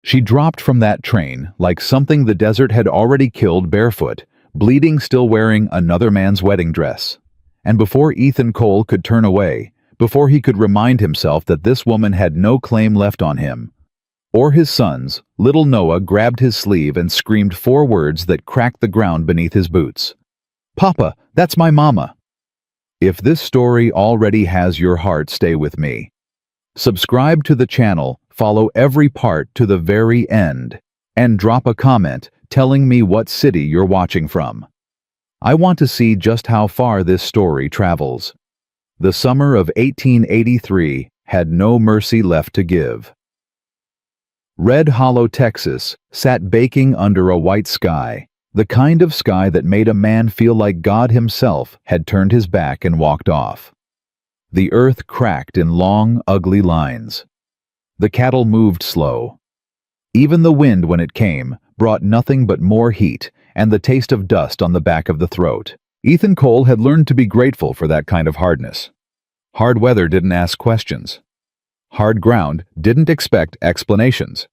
She dropped from that train like something the desert had already killed barefoot, bleeding, still wearing another man's wedding dress. And before Ethan Cole could turn away, before he could remind himself that this woman had no claim left on him or his sons, little Noah grabbed his sleeve and screamed 4 words that cracked the ground beneath his boots. "Papa, that's my mama." If this story already has your heart, stay with me. Subscribe to the channel, follow every part to the very end, and drop a comment telling me what city you're watching from. I want to see just how far this story travels. The summer of 1883 had no mercy left to give. Red Hollow, Texas, sat baking under a white sky, the kind of sky that made a man feel like God himself had turned his back and walked off. The earth cracked in long, ugly lines. The cattle moved slow. Even the wind, when it came, brought nothing but more heat and the taste of dust on the back of the throat. Ethan Cole had learned to be grateful for that kind of hardness. Hard weather didn't ask questions. Hard ground didn't expect explanations.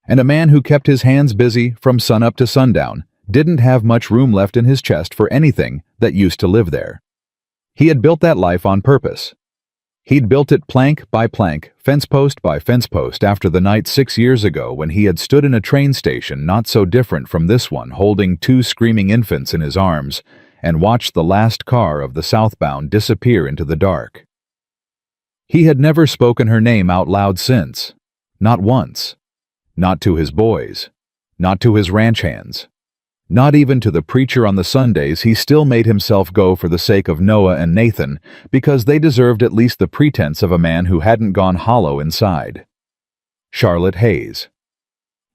And a man who kept his hands busy from sunup to sundown didn't have much room left in his chest for anything that used to live there. He had built that life on purpose. He'd built it plank by plank, fence post by fence post, after the night 6 years ago when he had stood in a train station not so different from this one, holding 2 screaming infants in his arms, and watched the last car of the southbound disappear into the dark. He had never spoken her name out loud since. Not once. Not to his boys. Not to his ranch hands. Not even to the preacher on the Sundays he still made himself go for the sake of Noah and Nathan, because they deserved at least the pretense of a man who hadn't gone hollow inside. Charlotte Hayes.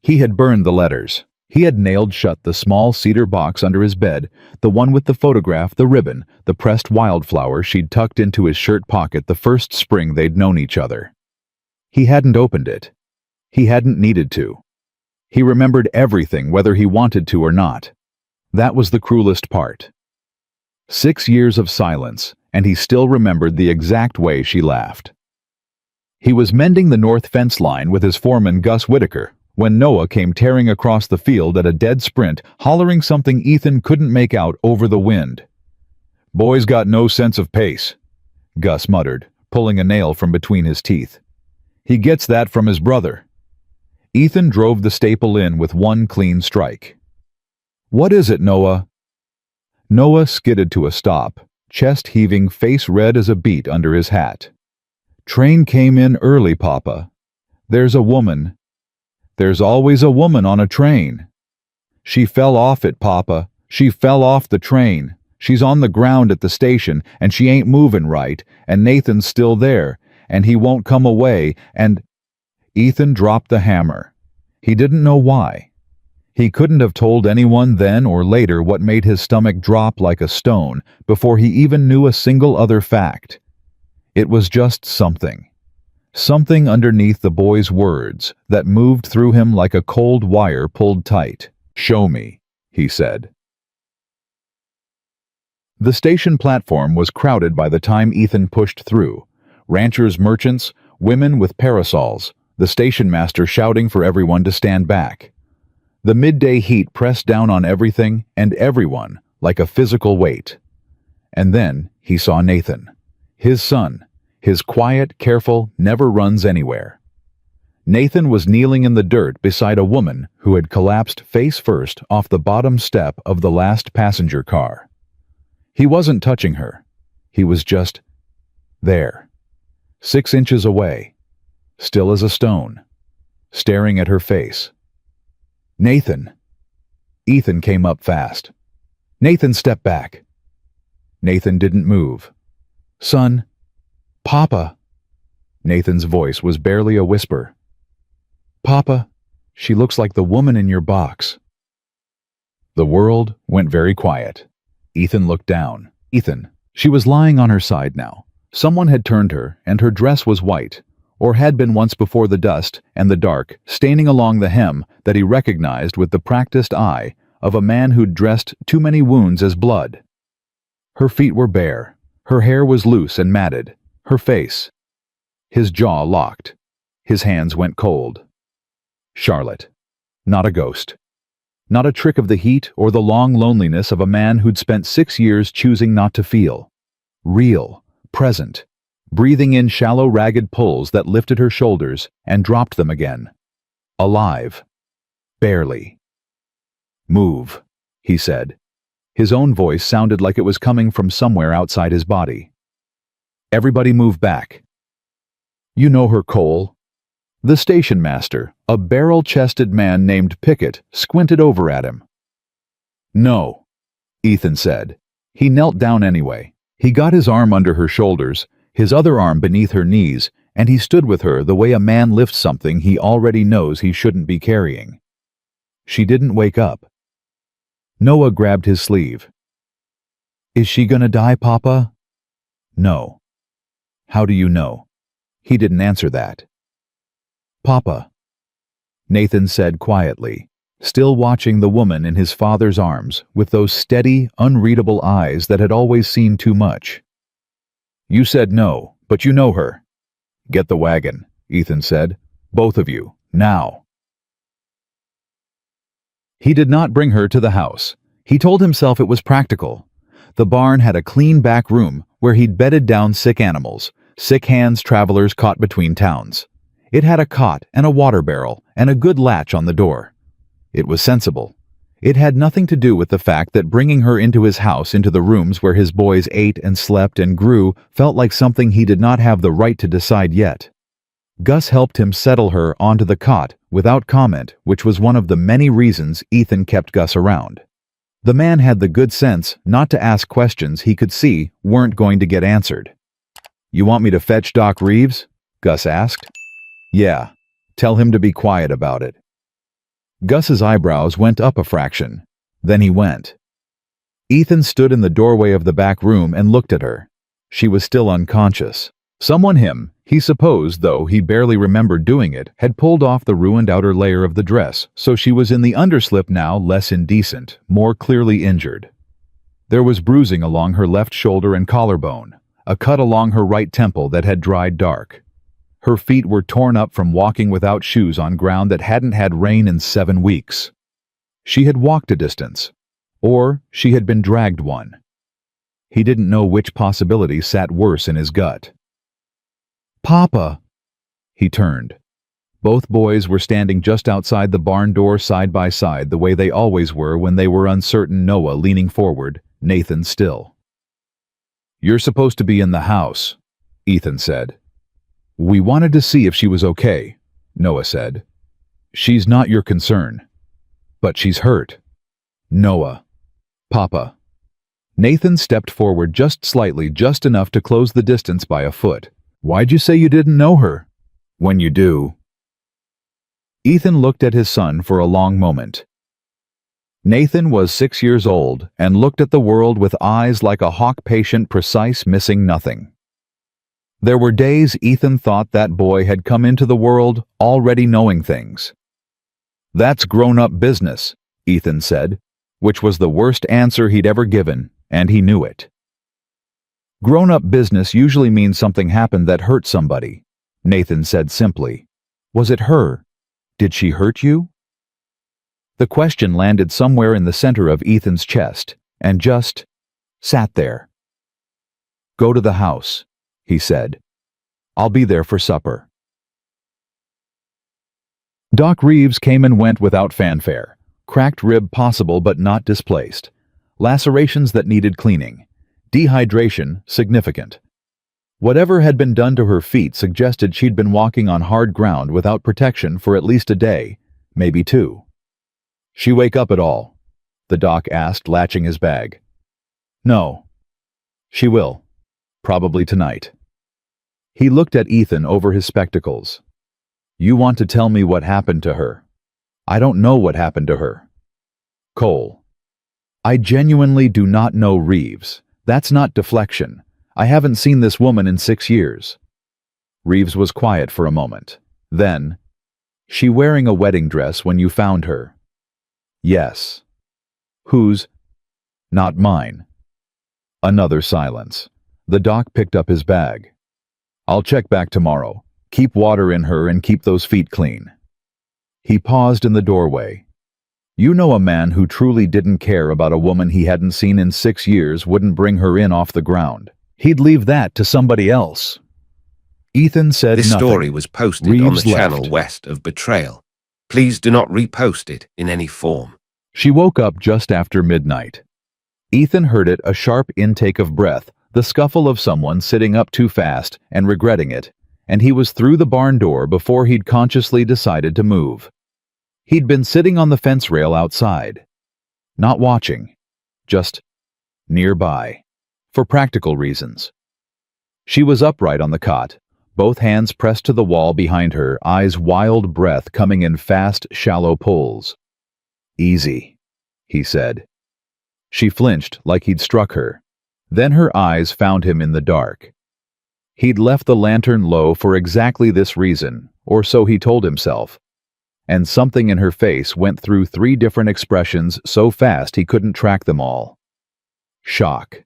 He had burned the letters. He had nailed shut the small cedar box under his bed, the one with the photograph, the ribbon, the pressed wildflower she'd tucked into his shirt pocket the first spring they'd known each other. He hadn't opened it. He hadn't needed to. He remembered everything, whether he wanted to or not. That was the cruelest part. 6 years of silence, and he still remembered the exact way she laughed. He was mending the north fence line with his foreman, Gus Whitaker, when Noah came tearing across the field at a dead sprint, hollering something Ethan couldn't make out over the wind. "Boy's got no sense of pace," Gus muttered, pulling a nail from between his teeth. "He gets that from his brother." Ethan drove the staple in with one clean strike. "What is it, Noah?" Noah skidded to a stop, chest heaving, face red as a beet under his hat. "Train came in early, Papa. There's a woman. There's always a woman on a train. She fell off it, Papa. She fell off the train. She's on the ground at the station, and she ain't moving right, and Nathan's still there, and he won't come away, and—" Ethan dropped the hammer. He didn't know why. He couldn't have told anyone then or later what made his stomach drop like a stone before he even knew a single other fact. It was just something. Something underneath the boy's words that moved through him like a cold wire pulled tight. "Show me," he said. The station platform was crowded by the time Ethan pushed through. Ranchers, merchants, women with parasols, the station master shouting for everyone to stand back. The midday heat pressed down on everything and everyone like a physical weight. And then he saw Nathan, his son, his quiet, careful, never runs anywhere. Nathan was kneeling in the dirt beside a woman who had collapsed face first off the bottom step of the last passenger car. He wasn't touching her. He was just there, 6 inches away, still as a stone, staring at her face. "Nathan!" Ethan came up fast. "Nathan, step back." Nathan didn't move. "Son, Papa." Nathan's voice was barely a whisper. "Papa, she looks like the woman in your box." The world went very quiet. Ethan looked down. Ethan. She was lying on her side now. Someone had turned her, and her dress was white, or had been once before the dust and the dark, staining along the hem that he recognized with the practiced eye of a man who'd dressed too many wounds as blood. Her feet were bare. Her hair was loose and matted. Her face. His jaw locked. His hands went cold. Charlotte. Not a ghost. Not a trick of the heat or the long loneliness of a man who'd spent 6 years choosing not to feel. Real, present, breathing in shallow, ragged pulls that lifted her shoulders and dropped them again. Alive. Barely. "Move," he said. His own voice sounded like it was coming from somewhere outside his body. Everybody move back. "You know her, Cole?" The station master, a barrel-chested man named Pickett, squinted over at him. "No," Ethan said. He knelt down anyway. He got his arm under her shoulders, his other arm beneath her knees, and he stood with her the way a man lifts something he already knows he shouldn't be carrying. She didn't wake up. Noah grabbed his sleeve. "Is she gonna die, Papa?" "No." "How do you know?" He didn't answer that. "Papa," Nathan said quietly, still watching the woman in his father's arms with those steady, unreadable eyes that had always seen too much. "You said no, but you know her." "Get the wagon," Ethan said. "Both of you, now." He did not bring her to the house. He told himself it was practical. The barn had a clean back room where he'd bedded down sick animals, sick hands travelers caught between towns. It had a cot and a water barrel and a good latch on the door. It was sensible. It had nothing to do with the fact that bringing her into his house, into the rooms where his boys ate and slept and grew, felt like something he did not have the right to decide yet. Gus helped him settle her onto the cot without comment, which was one of the many reasons Ethan kept Gus around. The man had the good sense not to ask questions he could see weren't going to get answered. "You want me to fetch Doc Reeves?" Gus asked. "Yeah. Tell him to be quiet about it." Gus's eyebrows went up a fraction. Then he went. Ethan stood in the doorway of the back room and looked at her. She was still unconscious. Someone he supposed, though he barely remembered doing it, had pulled off the ruined outer layer of the dress, so she was in the underslip now, less indecent, more clearly injured. There was bruising along her left shoulder and collarbone, a cut along her right temple that had dried dark. Her feet were torn up from walking without shoes on ground that hadn't had rain in 7 weeks. She had walked a distance, or she had been dragged one. He didn't know which possibility sat worse in his gut. "Papa!" He turned. Both boys were standing just outside the barn door side by side the way they always were when they were uncertain, Noah leaning forward, Nathan still. "You're supposed to be in the house," Ethan said. "We wanted to see if she was okay," Noah said. "She's not your concern. But she's hurt." "Noah." "Papa." Nathan stepped forward just slightly, just enough to close the distance by a foot. "Why'd you say you didn't know her?" "When you do." Ethan looked at his son for a long moment. Nathan was 6 years old and looked at the world with eyes like a hawk patient, precise, missing nothing. There were days Ethan thought that boy had come into the world already knowing things. "That's grown-up business," Ethan said, which was the worst answer he'd ever given, and he knew it. "Grown-up business usually means something happened that hurt somebody," Nathan said simply. "Was it her? Did she hurt you?" The question landed somewhere in the center of Ethan's chest, and just sat there. "Go to the house," he said. "I'll be there for supper." Doc Reeves came and went without fanfare. Cracked rib possible but not displaced. Lacerations that needed cleaning. Dehydration significant. Whatever had been done to her feet suggested she'd been walking on hard ground without protection for at least a day, maybe 2. "She wake up at all?" the doc asked, latching his bag. "No." "She will. Probably tonight." He looked at Ethan over his spectacles. "You want to tell me what happened to her?" "I don't know what happened to her." "Cole." "I genuinely do not know Reeves. That's not deflection. I haven't seen this woman in 6 years." Reeves was quiet for a moment. Then, "She wearing a wedding dress when you found her?" "Yes." "Whose?" "Not mine." Another silence. The doc picked up his bag. "I'll check back tomorrow. Keep water in her and keep those feet clean." He paused in the doorway. You know, a man who truly didn't care about a woman he hadn't seen in 6 years wouldn't bring her in off the ground. He'd leave that to somebody else. Ethan said This nothing. story was posted on the Reeves channel left. west of Betrayal. Please do not repost it in any form. She woke up just after midnight. Ethan heard it, a sharp intake of breath, the scuffle of someone sitting up too fast and regretting it, and he was through the barn door before he'd consciously decided to move. He'd been sitting on the fence rail outside. Not watching. Just nearby. For practical reasons. She was upright on the cot, both hands pressed to the wall behind her, eyes wild, breath coming in fast, shallow pulls. Easy, he said. She flinched like he'd struck her. Then her eyes found him in the dark. He'd left the lantern low for exactly this reason, or so he told himself. And something in her face went through 3 different expressions so fast he couldn't track them all. Shock.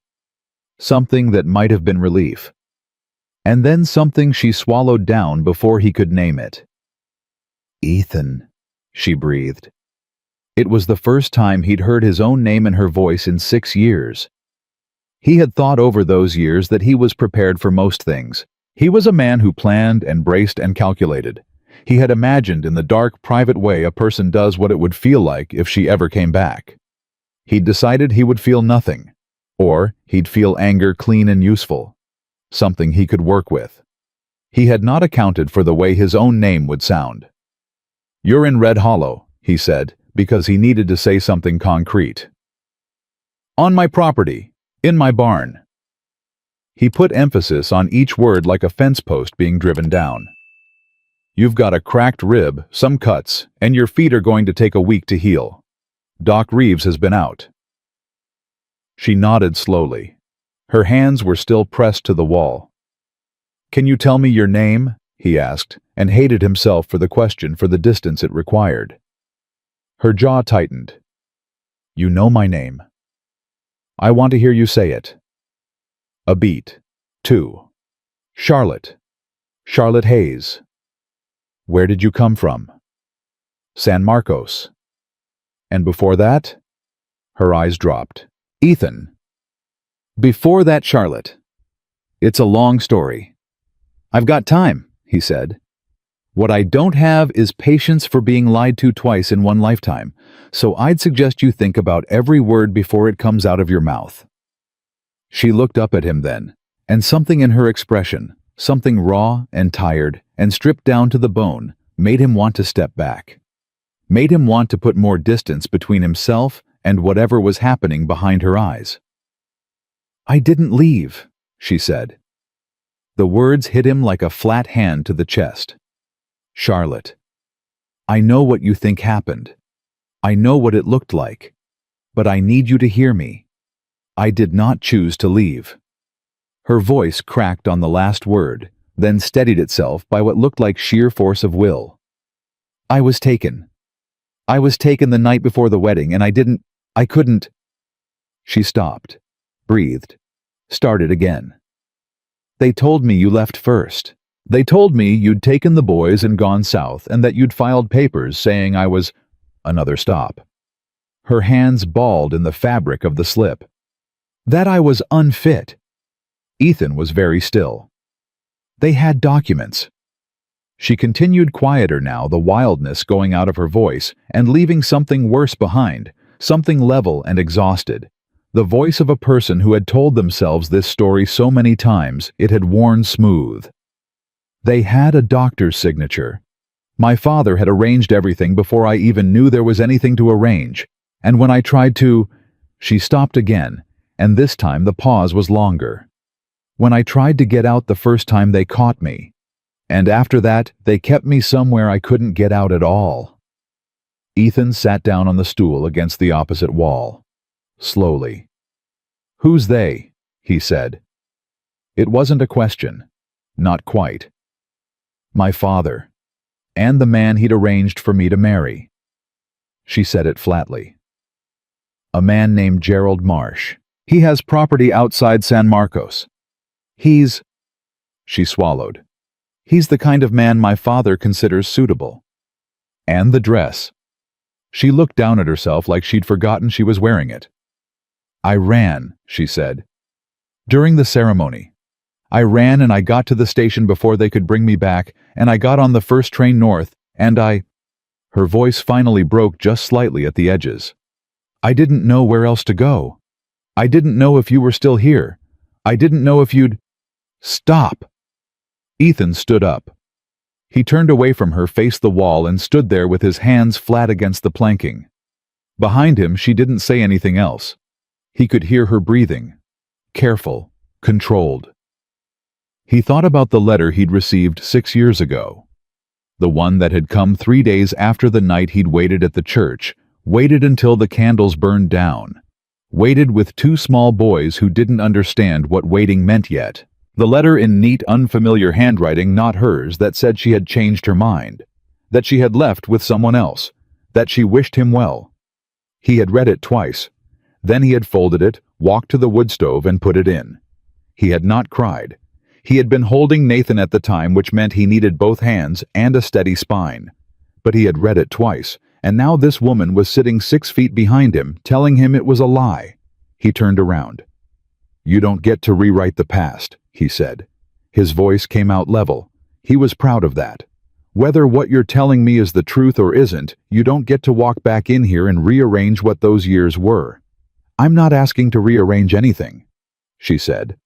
Something that might have been relief. And then something she swallowed down before he could name it. Ethan, she breathed. It was the first time he'd heard his own name in her voice in 6 years. He had thought over those years that he was prepared for most things. He was a man who planned and braced and calculated. He had imagined in the dark, private way a person does what it would feel like if she ever came back. He'd decided he would feel nothing. Or he'd feel anger clean and useful. Something he could work with. He had not accounted for the way his own name would sound. You're in Red Hollow, he said, because he needed to say something concrete. On my property. In my barn. He put emphasis on each word like a fence post being driven down. You've got a cracked rib, some cuts, and your feet are going to take a week to heal. Doc Reeves has been out. She nodded slowly. Her hands were still pressed to the wall. Can you tell me your name? He asked, and hated himself for the question for the distance it required. Her jaw tightened. You know my name. I want to hear you say it. A beat. 2. Charlotte. Charlotte Hayes. Where did you come from? San Marcos. And before that? Her eyes dropped. Ethan. Before that, Charlotte. It's a long story. I've got time, he said. What I don't have is patience for being lied to twice in one lifetime, so I'd suggest you think about every word before it comes out of your mouth. She looked up at him then, and something in her expression, something raw and tired and stripped down to the bone, made him want to step back. Made him want to put more distance between himself and whatever was happening behind her eyes. I didn't leave, she said. The words hit him like a flat hand to the chest. Charlotte, I know what you think happened. I know what it looked like. But I need you to hear me. I did not choose to leave. Her voice cracked on the last word, then steadied itself by what looked like sheer force of will. I was taken. I was taken the night before the wedding, and I couldn't. She stopped, breathed, started again. They told me you left first. They told me you'd taken the boys and gone south, and that you'd filed papers saying I was... Another stop. Her hands balled in the fabric of the slip. That I was unfit. Ethan was very still. They had documents. She continued quieter now, the wildness going out of her voice and leaving something worse behind, something level and exhausted. The voice of a person who had told themselves this story so many times it had worn smooth. They had a doctor's signature. My father had arranged everything before I even knew there was anything to arrange, and when I tried to... She stopped again, and this time the pause was longer. When I tried to get out the first time, they caught me. And after that, they kept me somewhere I couldn't get out at all. Ethan sat down on the stool against the opposite wall. Slowly. Who's they? He said. It wasn't a question. Not quite. My father. And the man he'd arranged for me to marry. She said it flatly. A man named Gerald Marsh. He has property outside San Marcos. He's... She swallowed. He's the kind of man my father considers suitable. And the dress. She looked down at herself like she'd forgotten she was wearing it. "I ran," she said. "During the ceremony. I ran and I got to the station before they could bring me back, and I got on the first train north, and I—" Her voice finally broke just slightly at the edges. "I didn't know where else to go. I didn't know if you were still here. I didn't know if you'd—" "Stop!" Ethan stood up. He turned away from her, faced the wall, and stood there with his hands flat against the planking. Behind him, she didn't say anything else. He could hear her breathing. Careful, controlled. He thought about the letter he'd received 6 years ago. The one that had come 3 days after the night he'd waited at the church, waited until the candles burned down. Waited with 2 small boys who didn't understand what waiting meant yet. The letter in neat, unfamiliar handwriting, not hers, that said she had changed her mind, that she had left with someone else, that she wished him well. He had read it twice. Then he had folded it, walked to the wood stove, and put it in. He had not cried. He had been holding Nathan at the time, which meant he needed both hands and a steady spine. But he had read it twice, and now this woman was sitting 6 feet behind him, telling him it was a lie. He turned around. "You don't get to rewrite the past," he said. His voice came out level. He was proud of that. "Whether what you're telling me is the truth or isn't, you don't get to walk back in here and rearrange what those years were." "I'm not asking to rearrange anything," she said.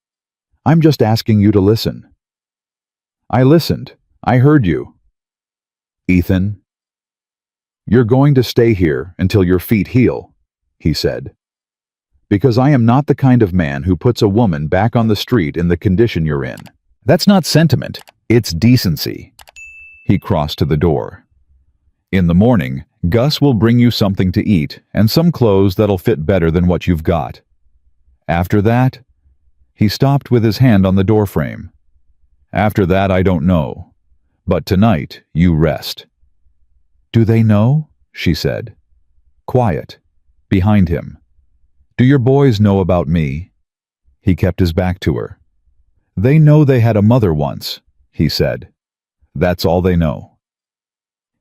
"I'm just asking you to listen." "I listened. I heard you." "Ethan, you're going to stay here until your feet heal," he said. "Because I am not the kind of man who puts a woman back on the street in the condition you're in. That's not sentiment, it's decency." He crossed to the door. "In the morning, Gus will bring you something to eat and some clothes that'll fit better than what you've got. After that—" He stopped with his hand on the doorframe. "After that, I don't know. But tonight, you rest." "Do they know?" she said. Quiet. Behind him. "Do your boys know about me?" He kept his back to her. "They know they had a mother once," he said. "That's all they know."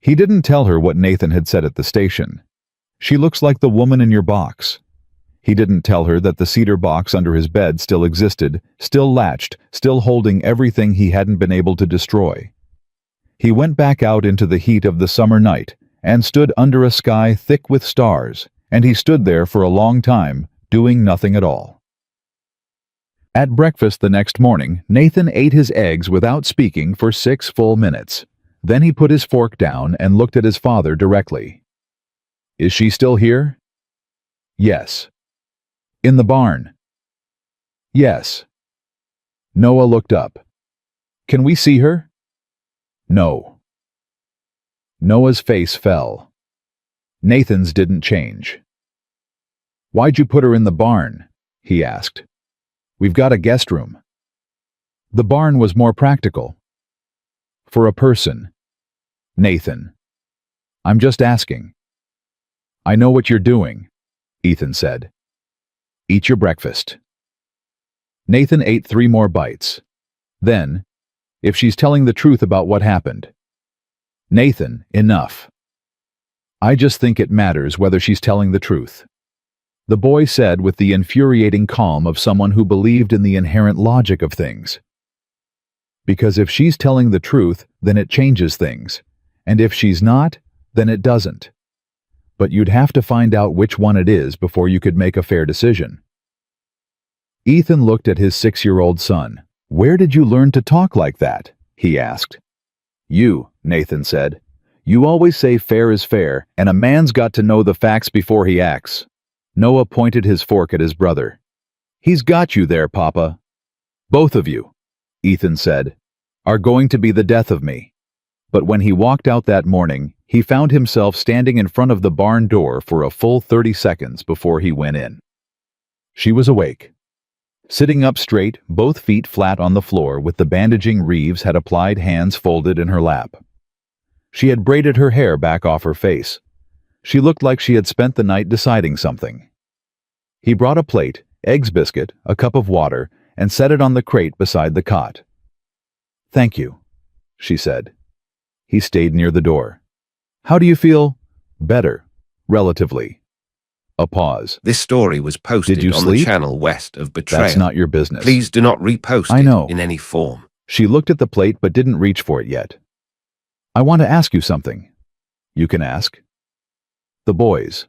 He didn't tell her what Nathan had said at the station. "She looks like the woman in your box." He didn't tell her that the cedar box under his bed still existed, still latched, still holding everything he hadn't been able to destroy. He went back out into the heat of the summer night and stood under a sky thick with stars, and he stood there for a long time, doing nothing at all. At breakfast the next morning, Nathan ate his eggs without speaking for 6 full minutes. Then he put his fork down and looked at his father directly. "Is she still here?" "Yes." "In the barn?" "Yes." Noah looked up. "Can we see her?" "No." Noah's face fell. Nathan's didn't change. "Why'd you put her in the barn?" he asked. "We've got a guest room." The barn was more practical. "For a person." "Nathan, I'm just asking." "I know what you're doing," Ethan said. "Eat your breakfast." Nathan ate 3 more bites. Then, "If she's telling the truth about what happened." "Nathan, enough." "I just think it matters whether she's telling the truth," the boy said with the infuriating calm of someone who believed in the inherent logic of things. "Because if she's telling the truth, then it changes things. And if she's not, then it doesn't. But you'd have to find out which one it is before you could make a fair decision." Ethan looked at his 6-year-old son. "Where did you learn to talk like that?" he asked. "You," Nathan said. "You always say fair is fair, and a man's got to know the facts before he acts." Noah pointed his fork at his brother. "He's got you there, Papa." "Both of you," Ethan said, "are going to be the death of me." But when he walked out that morning, he found himself standing in front of the barn door for a full 30 seconds before he went in. She was awake. Sitting up straight, both feet flat on the floor with the bandaging Reeves had applied hands folded in her lap. She had braided her hair back off her face. She looked like she had spent the night deciding something. He brought a plate, eggs biscuit, a cup of water, and set it on the crate beside the cot. "Thank you," she said. He stayed near the door. How do you feel? Better. Relatively. A pause. This story was posted Did you on sleep? the channel west of Betrayal. That's not your business. Please do not repost I it know. in any form. She looked at the plate but didn't reach for it yet. I want to ask you something. You can ask. The boys.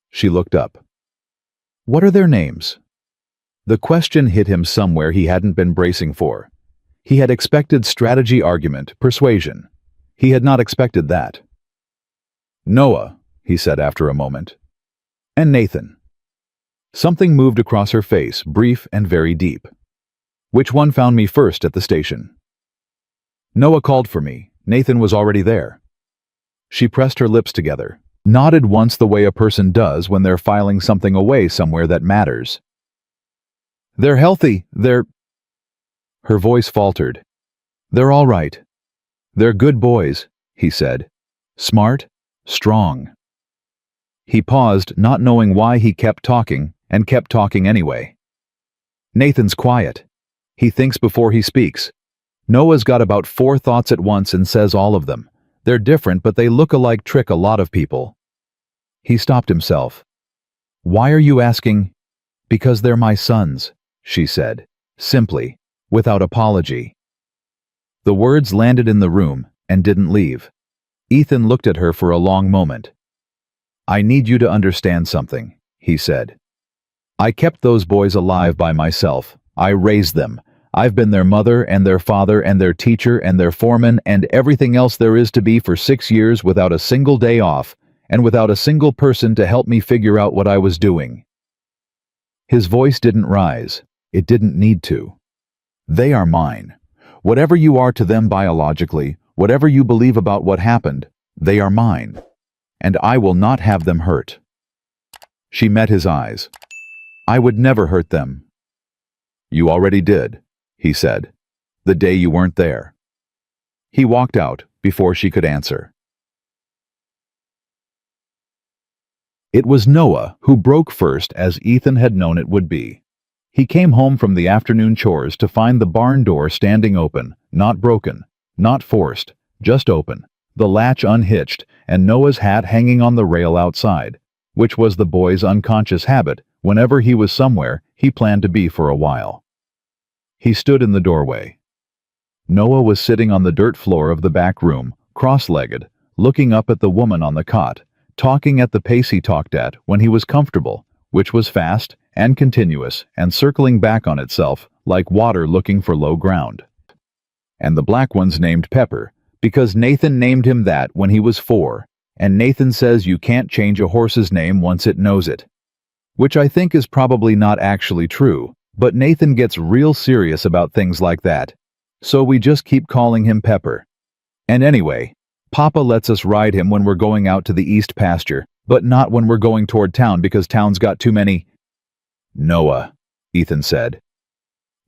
She looked up. What are their names? The question hit him somewhere he hadn't been bracing for. He had expected strategy, argument, persuasion. He had not expected that. Noah, he said after a moment. And Nathan. Something moved across her face, brief and very deep. Which one found me first at the station? Noah called for me. Nathan was already there. She pressed her lips together, nodded once the way a person does when they're filing something away somewhere that matters. They're healthy, Her voice faltered. They're all right. They're good boys, he said. Smart, strong. He paused, not knowing why he kept talking, and kept talking anyway. Nathan's quiet. He thinks before he speaks. Noah's got about 4 thoughts at once and says all of them. They're different, but they look alike, trick a lot of people. He stopped himself. Why are you asking? Because they're my sons, she said, simply, without apology. The words landed in the room and didn't leave. Ethan looked at her for a long moment. I need you to understand something, he said. I kept those boys alive by myself. I raised them. I've been their mother and their father and their teacher and their foreman and everything else there is to be for 6 years without a single day off and without a single person to help me figure out what I was doing. His voice didn't rise. It didn't need to. They are mine. Whatever you are to them biologically, whatever you believe about what happened, they are mine. And I will not have them hurt. She met his eyes. I would never hurt them. You already did, he said, the day you weren't there. He walked out before she could answer. It was Noah who broke first, as Ethan had known it would be. He came home from the afternoon chores to find the barn door standing open, not broken, not forced, just open, the latch unhitched, and Noah's hat hanging on the rail outside, which was the boy's unconscious habit whenever he was somewhere he planned to be for a while. He stood in the doorway. Noah was sitting on the dirt floor of the back room, cross-legged, looking up at the woman on the cot, talking at the pace he talked at when he was comfortable, which was fast and continuous and circling back on itself like water looking for low ground. And the black one's named Pepper, because Nathan named him that when he was 4, and Nathan says you can't change a horse's name once it knows it. Which I think is probably not actually true, but Nathan gets real serious about things like that, so we just keep calling him Pepper. And anyway, Papa lets us ride him when we're going out to the east pasture, but not when we're going toward town because town's got too many. Noah, Ethan said.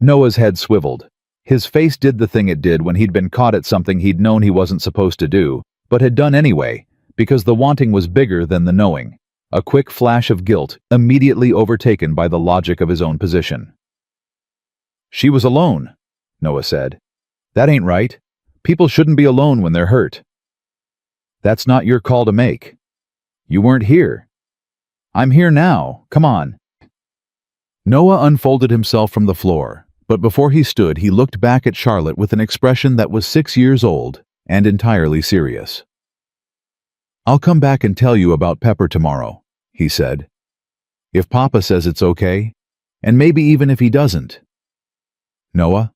Noah's head swiveled. His face did the thing it did when he'd been caught at something he'd known he wasn't supposed to do, but had done anyway, because the wanting was bigger than the knowing. A quick flash of guilt, immediately overtaken by the logic of his own position. She was alone, Noah said. That ain't right. People shouldn't be alone when they're hurt. That's not your call to make. You weren't here. I'm here now. Come on. Noah unfolded himself from the floor, but before he stood, he looked back at Charlotte with an expression that was 6 years old and entirely serious. I'll come back and tell you about Pepper tomorrow, he said. If Papa says it's okay, and maybe even if he doesn't. Noah?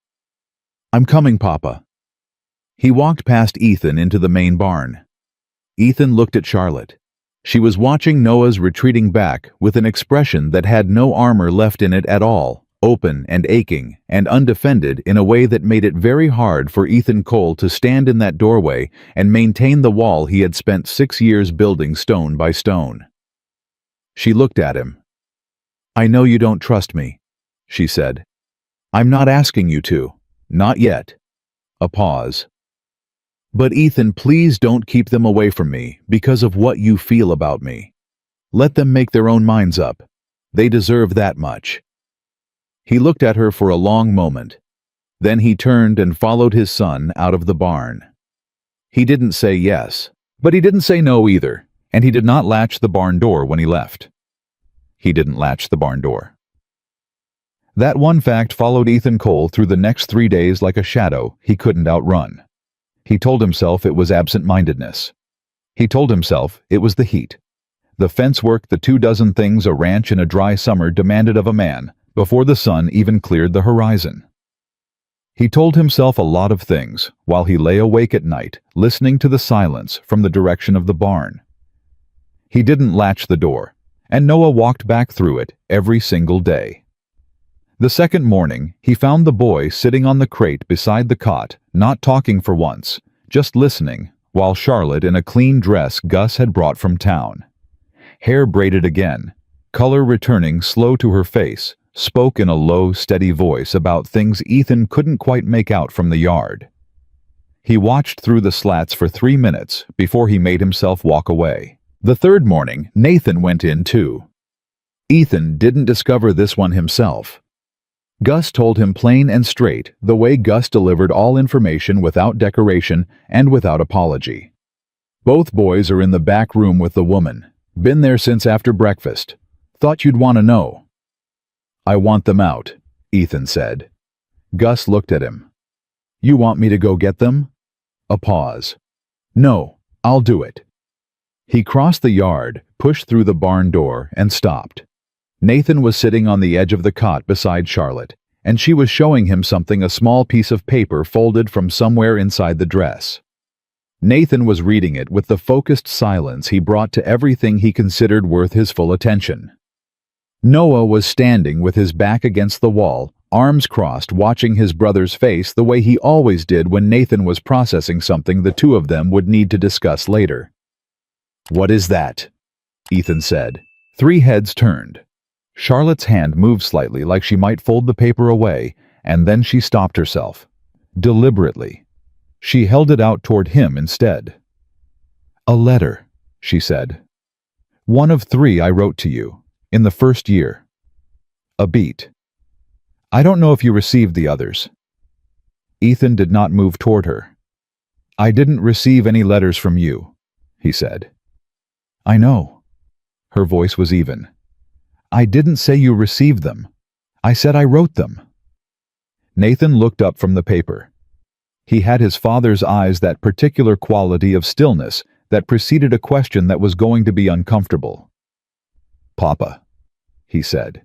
I'm coming, Papa. He walked past Ethan into the main barn. Ethan looked at Charlotte. She was watching Noah's retreating back with an expression that had no armor left in it at all, open and aching and undefended in a way that made it very hard for Ethan Cole to stand in that doorway and maintain the wall he had spent 6 years building stone by stone. She looked at him. I know you don't trust me, she said. I'm not asking you to. Not yet. A pause. But Ethan, please don't keep them away from me because of what you feel about me. Let them make their own minds up. They deserve that much. He looked at her for a long moment. Then he turned and followed his son out of the barn. He didn't say yes, But he didn't say no either, and he did not latch the barn door when he left. He didn't latch the barn door. That one fact followed Ethan Cole through the next 3 days like a shadow he couldn't outrun. He told himself it was absent-mindedness. He told himself it was the heat. The fence work, the 24 things a ranch in a dry summer demanded of a man before the sun even cleared the horizon. He told himself a lot of things while he lay awake at night, listening to the silence from the direction of the barn. He didn't latch the door, and Noah walked back through it every single day. The second morning, he found the boy sitting on the crate beside the cot, not talking for once, just listening, while Charlotte, in a clean dress Gus had brought from town, hair braided again, color returning slow to her face, spoke in a low, steady voice about things Ethan couldn't quite make out from the yard. He watched through the slats for 3 minutes before he made himself walk away. The third morning, Nathan went in too. Ethan didn't discover this one himself. Gus told him plain and straight, the way Gus delivered all information without decoration and without apology. Both boys are in the back room with the woman. Been there since after breakfast. Thought you'd want to know. I want them out, Ethan said. Gus looked at him. You want me to go get them? A pause. No, I'll do it. He crossed the yard, pushed through the barn door, and stopped. Nathan was sitting on the edge of the cot beside Charlotte, and she was showing him something, a small piece of paper folded from somewhere inside the dress. Nathan was reading it with the focused silence he brought to everything he considered worth his full attention. Noah was standing with his back against the wall, arms crossed, watching his brother's face the way he always did when Nathan was processing something the two of them would need to discuss later. What is that? Ethan said. 3 heads turned. Charlotte's hand moved slightly like she might fold the paper away, and then she stopped herself. Deliberately. She held it out toward him instead. A letter, she said. 1 of 3 I wrote to you, in the first year. A beat. I don't know if you received the others. Ethan did not move toward her. I didn't receive any letters from you, he said. I know. Her voice was even. I didn't say you received them. I said I wrote them. Nathan looked up from the paper. He had his father's eyes, that particular quality of stillness that preceded a question that was going to be uncomfortable. Papa, he said.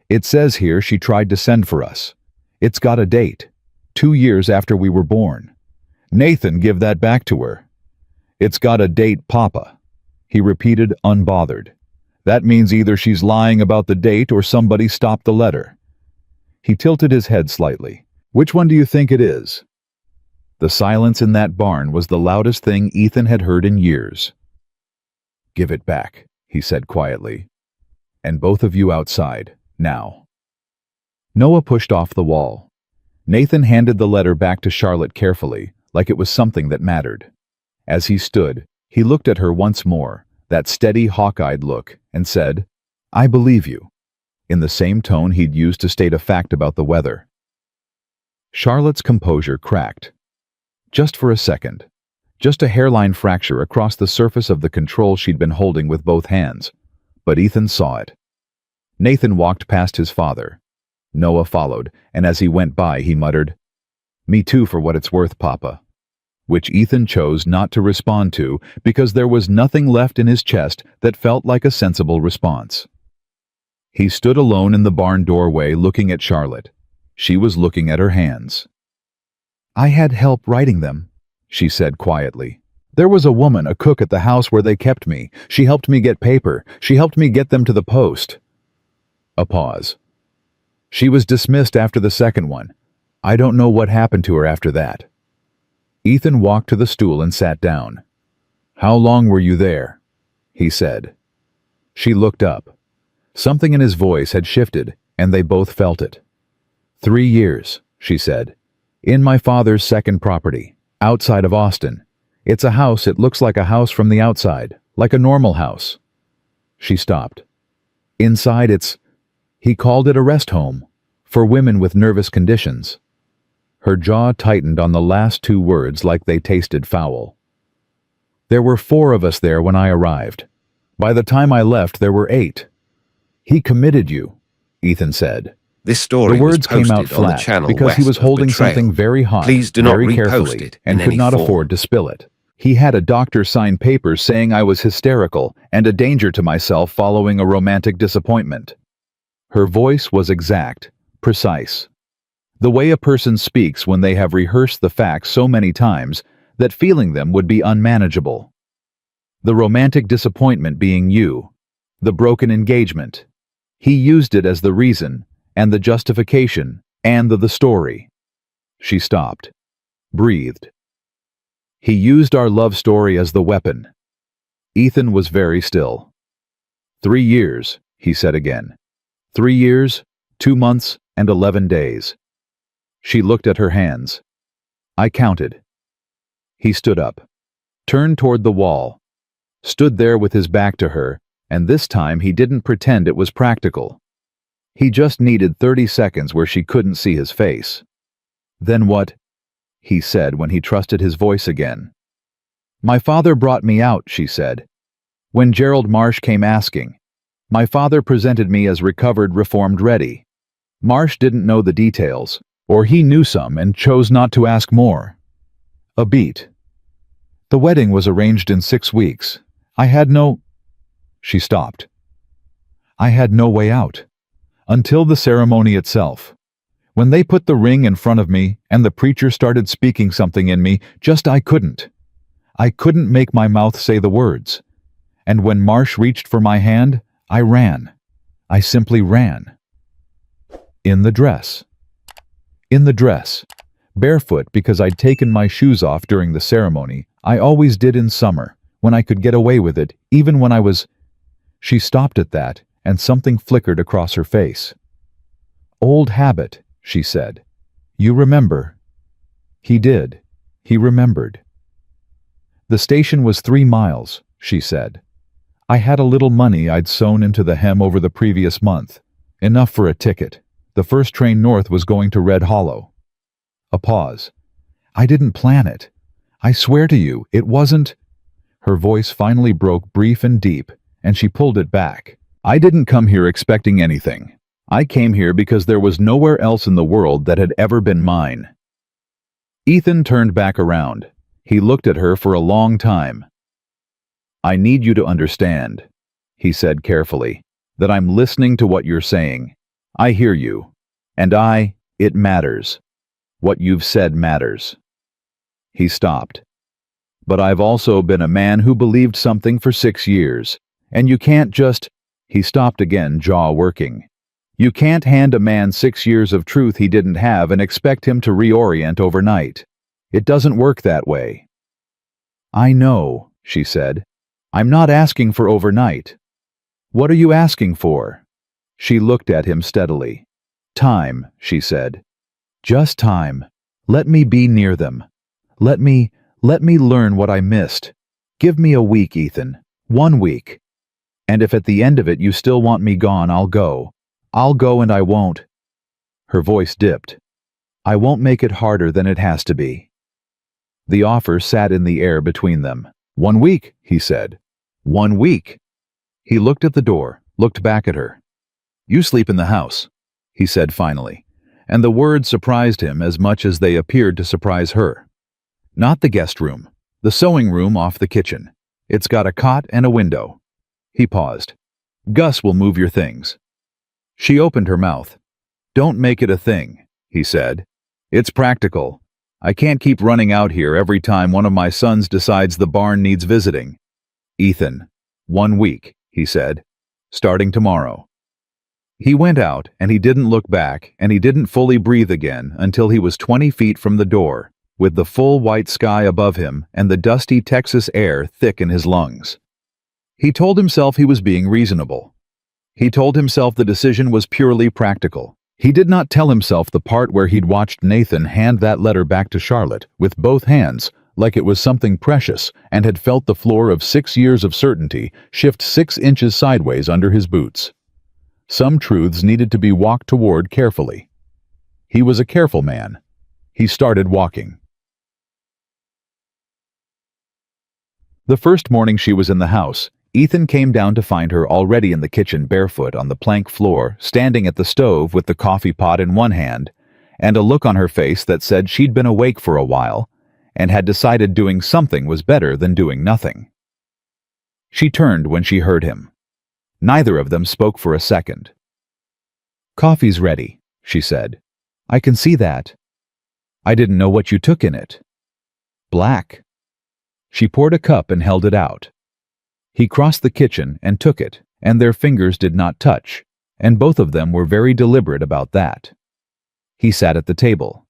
It says here she tried to send for us. It's got a date. 2 years after we were born. Nathan, give that back to her. It's got a date, Papa, he repeated, unbothered. That means either she's lying about the date or somebody stopped the letter. He tilted his head slightly. Which one do you think it is? The silence in that barn was the loudest thing Ethan had heard in years. Give it back, he said quietly. And both of you outside, now. Noah pushed off the wall. Nathan handed the letter back to Charlotte carefully, like it was something that mattered. As he stood, he looked at her once more, that steady, hawk-eyed look, and said, I believe you, in the same tone he'd used to state a fact about the weather. Charlotte's composure cracked. Just for a second. Just a hairline fracture across the surface of the control she'd been holding with both hands. But Ethan saw it. Nathan walked past his father. Noah followed, and as he went by, he muttered, Me too, for what it's worth, Papa. Which Ethan chose not to respond to because there was nothing left in his chest that felt like a sensible response. He stood alone in the barn doorway looking at Charlotte. She was looking at her hands. I had help writing them, she said quietly. There was a woman, a cook at the house where they kept me. She helped me get paper. She helped me get them to the post. A pause. She was dismissed after the second one. I don't know what happened to her after that. Ethan walked to the stool and sat down. How long were you there? He said. She looked up. Something in his voice had shifted, and they both felt it. 3 years, she said. In my father's second property, outside of Austin. It's a house, it looks like a house from the outside, like a normal house. She stopped. Inside he called it a rest home, for women with nervous conditions. Her jaw tightened on the last 2 words like they tasted foul. There were 4 of us there when I arrived. By the time I left, there were 8. He committed you, Ethan said. This story The was words came out posted on the flat channel because he west was of holding Betrayal. something very hot, Please do not very repost carefully, it and in could any not form. afford to spill it. He had a doctor sign papers saying I was hysterical and a danger to myself following a romantic disappointment. Her voice was exact, precise. The way a person speaks when they have rehearsed the facts so many times that feeling them would be unmanageable. The romantic disappointment being you, the broken engagement. He used it as the reason, and the justification, and the story. She stopped, breathed. He used our love story as the weapon. Ethan was very still. 3 years, he said again. 3 years, 2 months, and 11 days. She looked at her hands. I counted. He stood up, turned toward the wall, stood there with his back to her, and this time he didn't pretend it was practical. He just needed 30 seconds where she couldn't see his face. Then what? He said when he trusted his voice again. My father brought me out, she said. When Gerald Marsh came asking, my father presented me as recovered, reformed, ready. Marsh didn't know the details, or he knew some and chose not to ask more. A beat. The wedding was arranged in 6 weeks. I had no... She stopped. I had no way out. Until the ceremony itself. When they put the ring in front of me and the preacher started speaking something in me, I couldn't. I couldn't make my mouth say the words. And when Marsh reached for my hand, I ran. I simply ran. In the dress. In the dress. Barefoot because I'd taken my shoes off during the ceremony. I always did in summer, when I could get away with it, even when I was... She stopped at that, and something flickered across her face. Old habit, she said. You remember. He did. He remembered. The station was 3 miles, she said. I had a little money I'd sewn into the hem over the previous month. Enough for a ticket. The first train north was going to Red Hollow. A pause. I didn't plan it. I swear to you, it wasn't... Her voice finally broke brief and deep, and she pulled it back. I didn't come here expecting anything. I came here because there was nowhere else in the world that had ever been mine. Ethan turned back around. He looked at her for a long time. I need you to understand, he said carefully, that I'm listening to what you're saying. I hear you. And it matters. What you've said matters. He stopped. But I've also been a man who believed something for 6 years. And you can't just... He stopped again, jaw working. You can't hand a man 6 years of truth he didn't have and expect him to reorient overnight. It doesn't work that way. I know, she said. I'm not asking for overnight. What are you asking for? She looked at him steadily. Time, she said. Just time. Let me be near them. Let me learn what I missed. Give me a week, Ethan. 1 week. And if at the end of it you still want me gone, I'll go. I'll go and I won't. Her voice dipped. I won't make it harder than it has to be. The offer sat in the air between them. 1 week, he said. 1 week. He looked at the door, looked back at her. You sleep in the house, he said finally, and the words surprised him as much as they appeared to surprise her. Not the guest room, the sewing room off the kitchen. It's got a cot and a window. He paused. Gus will move your things. She opened her mouth. Don't make it a thing, he said. It's practical. I can't keep running out here every time one of my sons decides the barn needs visiting. Ethan, 1 week, he said, starting tomorrow. He went out, and he didn't look back, and he didn't fully breathe again until he was 20 feet from the door, with the full white sky above him and the dusty Texas air thick in his lungs. He told himself he was being reasonable. He told himself the decision was purely practical. He did not tell himself the part where he'd watched Nathan hand that letter back to Charlotte with both hands, like it was something precious, and had felt the floor of 6 years of certainty shift 6 inches sideways under his boots. Some truths needed to be walked toward carefully. He was a careful man. He started walking. The first morning she was in the house, Ethan came down to find her already in the kitchen barefoot on the plank floor, standing at the stove with the coffee pot in one hand, and a look on her face that said she'd been awake for a while, and had decided doing something was better than doing nothing. She turned when she heard him. Neither of them spoke for a second. "Coffee's ready," she said. "I can see that. I didn't know what you took in it." "Black." She poured a cup and held it out. He crossed the kitchen and took it, and their fingers did not touch, and both of them were very deliberate about that. He sat at the table.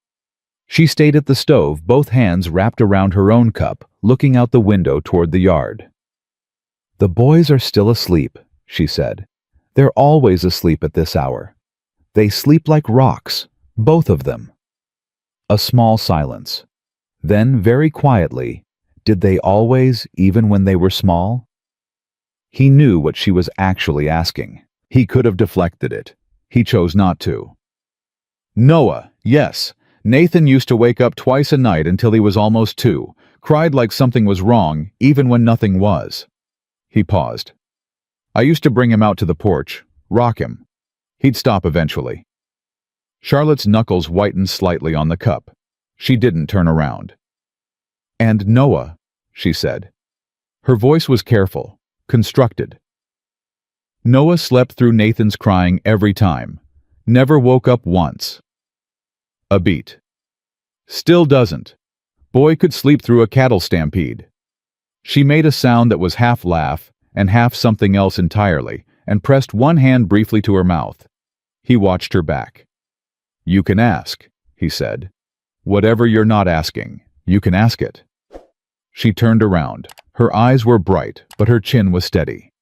She stayed at the stove, both hands wrapped around her own cup, looking out the window toward the yard. "The boys are still asleep," she said. "They're always asleep at this hour. They sleep like rocks, both of them." A small silence. Then, very quietly, "Did they always, even when they were small?" He knew what she was actually asking. He could have deflected it. He chose not to. "Noah, yes. Nathan used to wake up twice a night until he was almost 2, cried like something was wrong, even when nothing was." He paused. "I used to bring him out to the porch, rock him. He'd stop eventually." Charlotte's knuckles whitened slightly on the cup. She didn't turn around. "And Noah," she said. Her voice was careful, constructed. "Noah slept through Nathan's crying every time. Never woke up once." A beat. "Still doesn't. Boy could sleep through a cattle stampede." She made a sound that was half laugh and half something else entirely, and pressed one hand briefly to her mouth. He watched her back. "You can ask," he said. "Whatever you're not asking, you can ask it." She turned around. Her eyes were bright, but her chin was steady.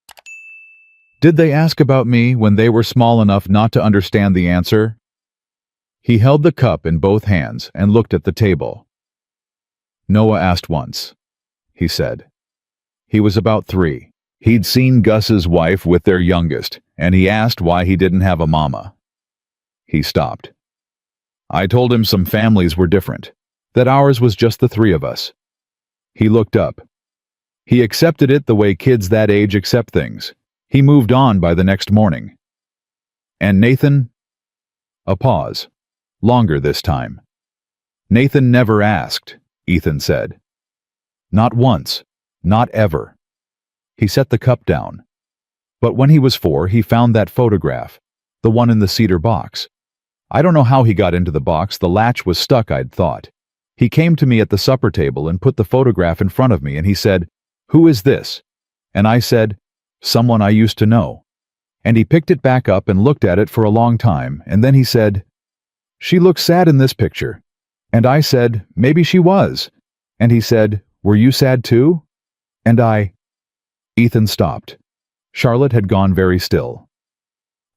"Did they ask about me when they were small enough not to understand the answer?" He held the cup in both hands and looked at the table. "Noah asked once," he said. "He was about 3. He'd seen Gus's wife with their youngest, and he asked why he didn't have a mama." He stopped. "I told him some families were different, that ours was just the 3 of us." He looked up. He accepted it the way kids that age accept things. He moved on by the next morning. "And Nathan?" A pause. Longer this time. "Nathan never asked," Ethan said. "Not once. Not ever." He set the cup down. "But when he was 4, he found that photograph, the one in the cedar box. I don't know how he got into the box, the latch was stuck, I'd thought. He came to me at the supper table and put the photograph in front of me, and he said, 'Who is this?' And I said, 'Someone I used to know.' And he picked it back up and looked at it for a long time, and then he said, 'She looks sad in this picture.' And I said, 'Maybe she was.' And he said, 'Were you sad too?' And I—" Ethan stopped. Charlotte had gone very still.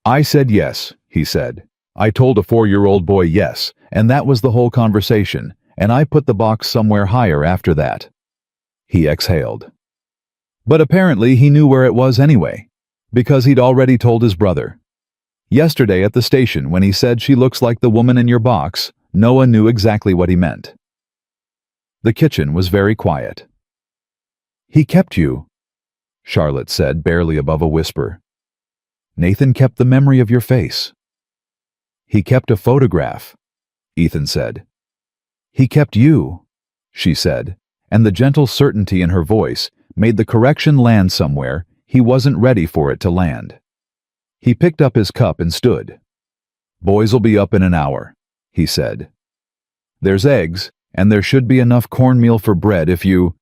"I said yes," he said. "I told a 4-year-old boy yes, and that was the whole conversation, and I put the box somewhere higher after that." He exhaled. But apparently he knew where it was anyway, because he'd already told his brother. Yesterday at the station, when he said she looks like the woman in your box, Noah knew exactly what he meant. The kitchen was very quiet. "He kept you," Charlotte said, barely above a whisper. "Nathan kept the memory of your face." "He kept a photograph," Ethan said. "He kept you," she said, and the gentle certainty in her voice made the correction land somewhere he wasn't ready for it to land. He picked up his cup and stood. "Boys'll be up in an hour," he said. "There's eggs, and there should be enough cornmeal for bread if you—"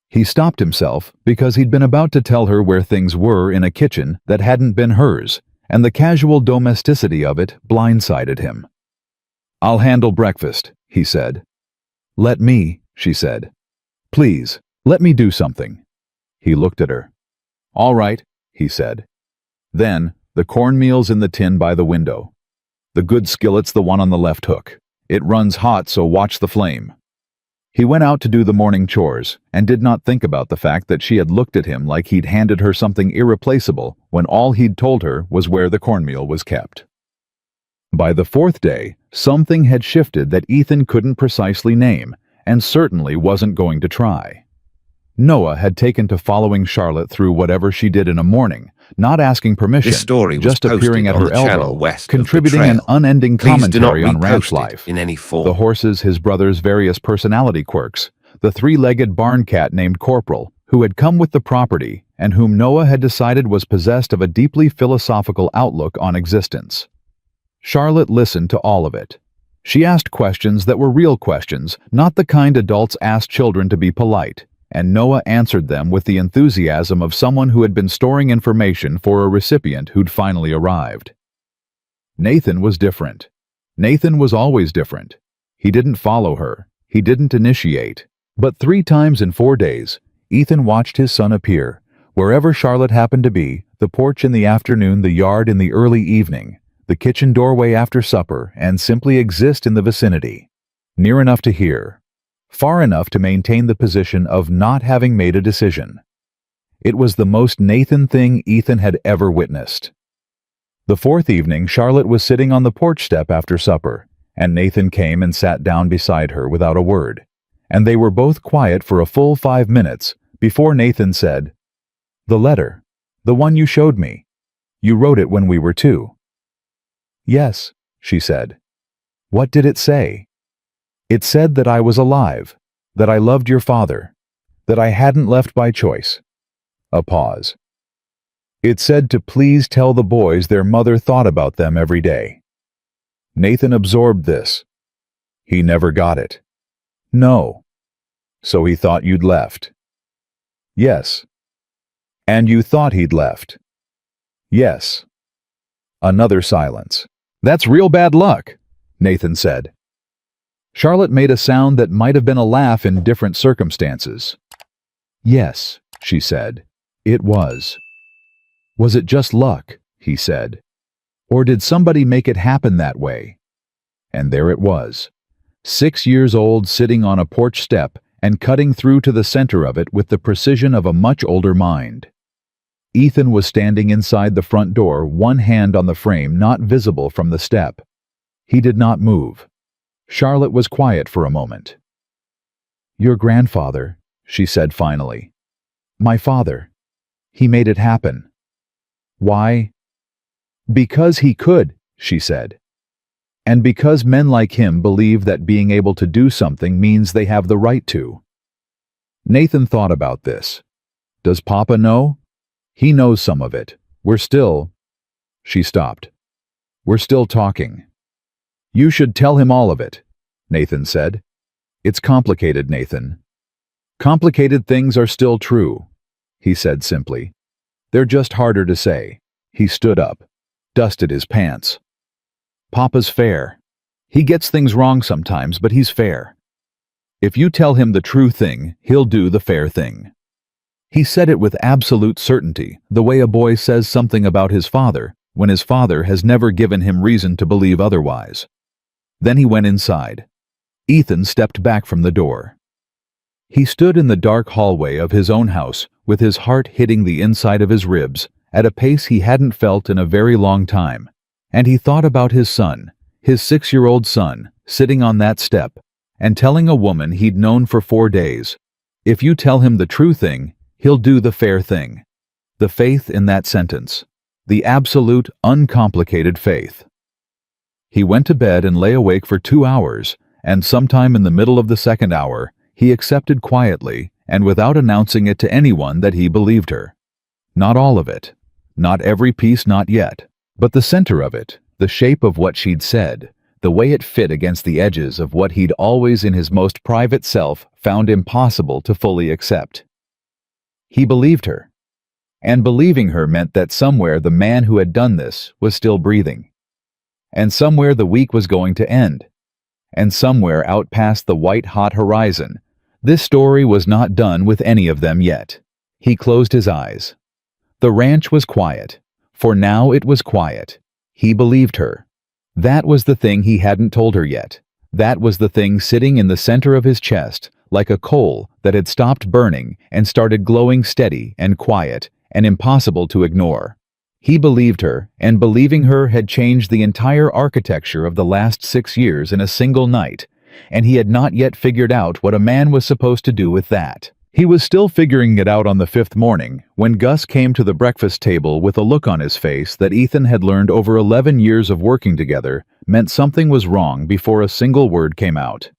He stopped himself because he'd been about to tell her where things were in a kitchen that hadn't been hers, and the casual domesticity of it blindsided him. "I'll handle breakfast," he said. "Let me," she said. "Please, let me do something." He looked at her. "All right," he said. "Then, the cornmeal's in the tin by the window. The good skillet's the one on the left hook. It runs hot, so watch the flame." He went out to do the morning chores, and did not think about the fact that she had looked at him like he'd handed her something irreplaceable when all he'd told her was where the cornmeal was kept. By the 4th day, something had shifted that Ethan couldn't precisely name, and certainly wasn't going to try. Noah had taken to following Charlotte through whatever she did in a morning, not asking permission, This story was just appearing posted at on her the channel elbow, west of the contributing an trail. unending Please do not commentary on ranch repost it life. in any form. The horses, his brother's various personality quirks, the three-legged barn cat named Corporal, who had come with the property and whom Noah had decided was possessed of a deeply philosophical outlook on existence. Charlotte listened to all of it. She asked questions that were real questions, not the kind adults ask children to be polite, and Noah answered them with the enthusiasm of someone who had been storing information for a recipient who'd finally arrived. Nathan was different. Nathan was always different. He didn't follow her. He didn't initiate. But 3 times in 4 days, Ethan watched his son appear, wherever Charlotte happened to be, the porch in the afternoon, the yard in the early evening, the kitchen doorway after supper, and simply exist in the vicinity. Near enough to hear. Far enough to maintain the position of not having made a decision. It was the most Nathan thing Ethan had ever witnessed. The 4th evening, Charlotte was sitting on the porch step after supper, and Nathan came and sat down beside her without a word, and they were both quiet for a full 5 minutes before Nathan said, "The letter, the one you showed me. You wrote it when we were 2. "Yes," she said. "What did it say?" "It said that I was alive, that I loved your father, that I hadn't left by choice." A pause. "It said to please tell the boys their mother thought about them every day." Nathan absorbed this. He never got it. "No. So he thought you'd left." "Yes." "And you thought he'd left." "Yes." Another silence. "That's real bad luck," Nathan said. Charlotte made a sound that might have been a laugh in different circumstances. "Yes," she said. "It was." "Was it just luck?" he said. "Or did somebody make it happen that way?" And there it was. 6 years old, sitting on a porch step and cutting through to the center of it with the precision of a much older mind. Ethan was standing inside the front door, one hand on the frame, not visible from the step. He did not move. Charlotte was quiet for a moment. "Your grandfather," she said finally. "My father. He made it happen." "Why?" "Because he could," she said. "And because men like him believe that being able to do something means they have the right to." Nathan thought about this. "Does Papa know?" "He knows some of it. We're still—" She stopped. "We're still talking." "You should tell him all of it," Nathan said. "It's complicated, Nathan." "Complicated things are still true," he said simply. "They're just harder to say." He stood up, dusted his pants. "Papa's fair. He gets things wrong sometimes, but he's fair. If you tell him the true thing, he'll do the fair thing." He said it with absolute certainty, the way a boy says something about his father, when his father has never given him reason to believe otherwise. Then he went inside. Ethan stepped back from the door. He stood in the dark hallway of his own house, with his heart hitting the inside of his ribs, at a pace he hadn't felt in a very long time, and he thought about his son, his 6-year-old son, sitting on that step, and telling a woman he'd known for 4 days, "If you tell him the true thing, he'll do the fair thing." The faith in that sentence. The absolute, uncomplicated faith. He went to bed and lay awake for 2 hours, and sometime in the middle of the 2nd hour, he accepted quietly and without announcing it to anyone that he believed her. Not all of it. Not every piece, not yet. But the center of it, the shape of what she'd said, the way it fit against the edges of what he'd always in his most private self found impossible to fully accept. He believed her. And believing her meant that somewhere the man who had done this was still breathing. And somewhere the week was going to end. And somewhere out past the white-hot horizon, this story was not done with any of them yet. He closed his eyes. The ranch was quiet. For now it was quiet. He believed her. That was the thing he hadn't told her yet. That was the thing sitting in the center of his chest, like a coal that had stopped burning and started glowing steady and quiet and impossible to ignore. He believed her, and believing her had changed the entire architecture of the last 6 years in a single night, and he had not yet figured out what a man was supposed to do with that. He was still figuring it out on the fifth morning when Gus came to the breakfast table with a look on his face that Ethan had learned over 11 years of working together meant something was wrong before a single word came out.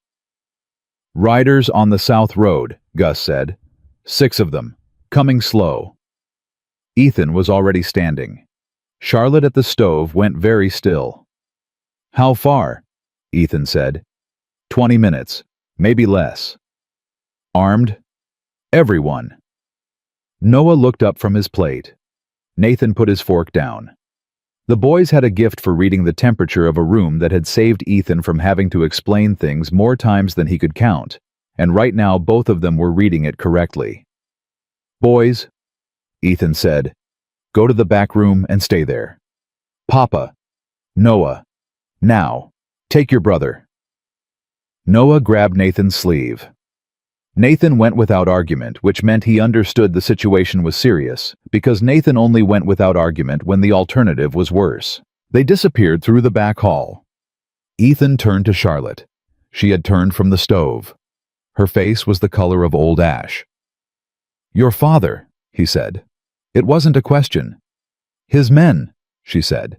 "Riders on the South Road," Gus said. 6 of them. Coming slow. Ethan was already standing. Charlotte at the stove went very still. "How far?" Ethan said. 20 minutes. Maybe less." "Armed?" "Everyone." Noah looked up from his plate. Nathan put his fork down. The boys had a gift for reading the temperature of a room that had saved Ethan from having to explain things more times than he could count, and right now both of them were reading it correctly. "Boys," Ethan said, "go to the back room and stay there. Papa, Noah, now, take your brother." Noah grabbed Nathan's sleeve. Nathan went without argument, which meant he understood the situation was serious, because Nathan only went without argument when the alternative was worse. They disappeared through the back hall. Ethan turned to Charlotte. She had turned from the stove. Her face was the color of old ash. "Your father," he said. It wasn't a question. "His men," she said.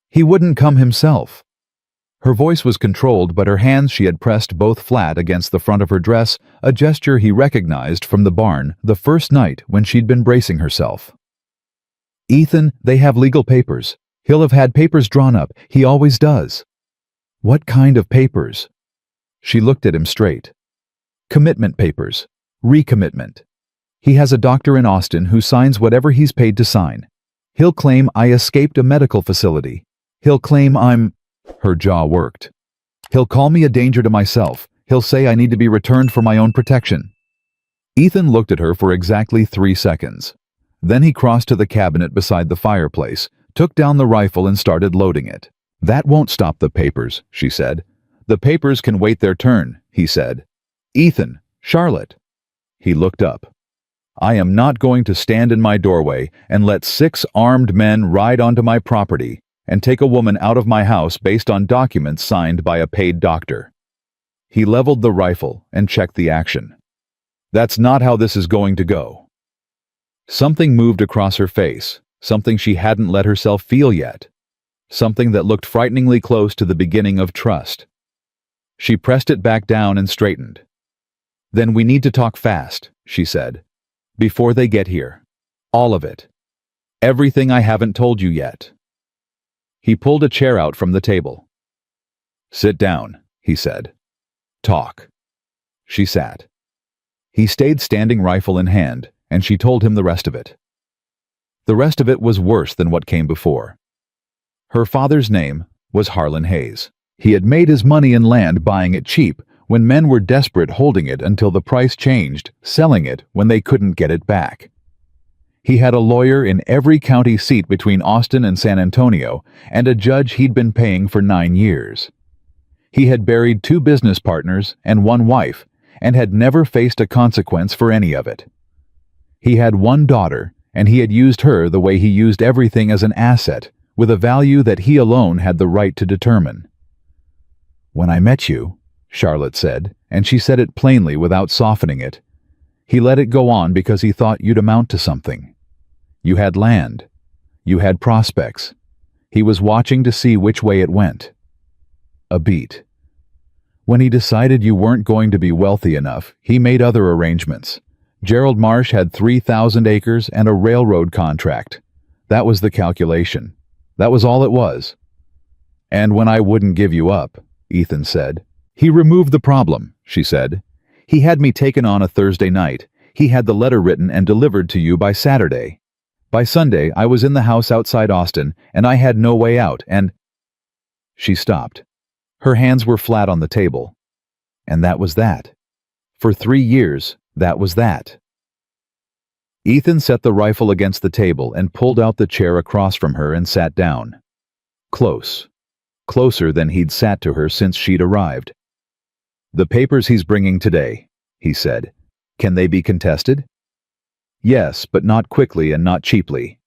"He wouldn't come himself." Her voice was controlled, but her hands she had pressed both flat against the front of her dress, a gesture he recognized from the barn the first night when she'd been bracing herself. "Ethan, they have legal papers. He'll have had papers drawn up. He always does." "What kind of papers?" She looked at him straight. "Commitment papers. Recommitment. He has a doctor in Austin who signs whatever he's paid to sign. He'll claim I escaped a medical facility. He'll claim I'm—" Her jaw worked. "He'll call me a danger to myself. He'll say I need to be returned for my own protection." Ethan looked at her for exactly 3 seconds. Then he crossed to the cabinet beside the fireplace, took down the rifle and started loading it. "That won't stop the papers," she said. "The papers can wait their turn," he said. "Ethan, Charlotte." He looked up. "I am not going to stand in my doorway and let 6 armed men ride onto my property and take a woman out of my house based on documents signed by a paid doctor." He leveled the rifle and checked the action. "That's not how this is going to go." Something moved across her face, something she hadn't let herself feel yet, something that looked frighteningly close to the beginning of trust. She pressed it back down and straightened. "Then we need to talk fast," she said. "Before they get here. All of it. Everything I haven't told you yet." He pulled a chair out from the table. "Sit down," he said. "Talk." She sat. He stayed standing, rifle in hand, and she told him the rest of it. The rest of it was worse than what came before. Her father's name was Harlan Hayes. He had made his money in land buying it cheap when men were desperate, holding it until the price changed, selling it when they couldn't get it back. He had a lawyer in every county seat between Austin and San Antonio, and a judge he'd been paying for 9 years. He had buried 2 business partners and 1 wife, and had never faced a consequence for any of it. He had 1 daughter, and he had used her the way he used everything, as an asset, with a value that he alone had the right to determine. "When I met you," Charlotte said, and she said it plainly without softening it, "he let it go on because he thought you'd amount to something. You had land. You had prospects. He was watching to see which way it went." A beat. "When he decided you weren't going to be wealthy enough, he made other arrangements. Gerald Marsh had 3,000 acres and a railroad contract. That was the calculation. That was all it was. And when I wouldn't give you up," Ethan said. "He removed the problem," she said. "He had me taken on a Thursday night. He had the letter written and delivered to you by Saturday. By Sunday, I was in the house outside Austin, and I had no way out, and—" She stopped. Her hands were flat on the table. And that was that. For 3 years, that was that. Ethan set the rifle against the table and pulled out the chair across from her and sat down. Close. Closer than he'd sat to her since she'd arrived. "The papers he's bringing today," he said. "Can they be contested?" "Yes, but not quickly and not cheaply.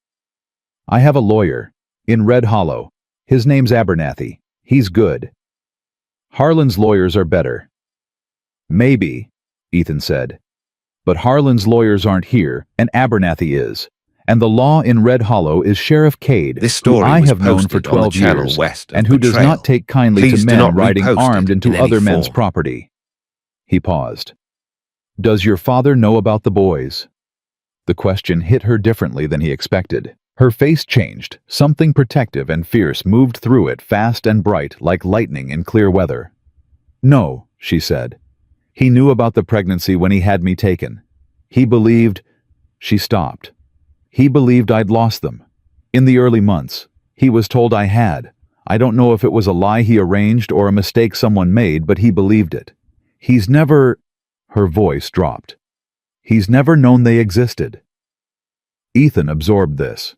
I have a lawyer, in Red Hollow. His name's Abernathy. He's good. Harlan's lawyers are better." "Maybe," Ethan said. But Harlan's lawyers aren't here, and Abernathy is. And the law in Red Hollow is Sheriff Cade, This who story I was have known for posted on the 12 channel years, west of and who the does trail. not take kindly Please to do men not riding repost armed it into in any other men's form. property. He paused. Does your father know about the boys? The question hit her differently than he expected. Her face changed. Something protective and fierce moved through it, fast and bright, like lightning in clear weather. No, she said. He knew about the pregnancy when he had me taken. He believed... She stopped. He believed I'd lost them. In the early months, he was told I had. I don't know if it was a lie he arranged or a mistake someone made, but he believed it. He's never... Her voice dropped. He's never known they existed. Ethan absorbed this.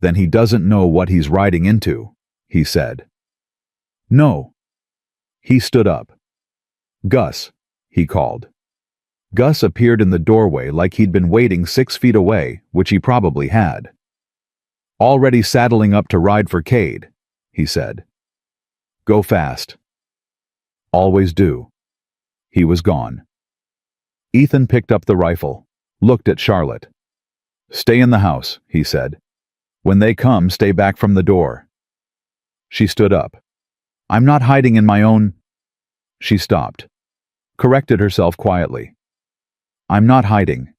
Then he doesn't know what he's riding into, he said. No. He stood up. Gus, he called. Gus appeared in the doorway like he'd been waiting 6 feet away, which he probably had. Already saddling up to ride for Cade, he said. Go fast. Always do. He was gone. Ethan picked up the rifle, looked at Charlotte. Stay in the house, he said. When they come, stay back from the door. She stood up. I'm not hiding in my own... She stopped, corrected herself quietly. I'm not hiding.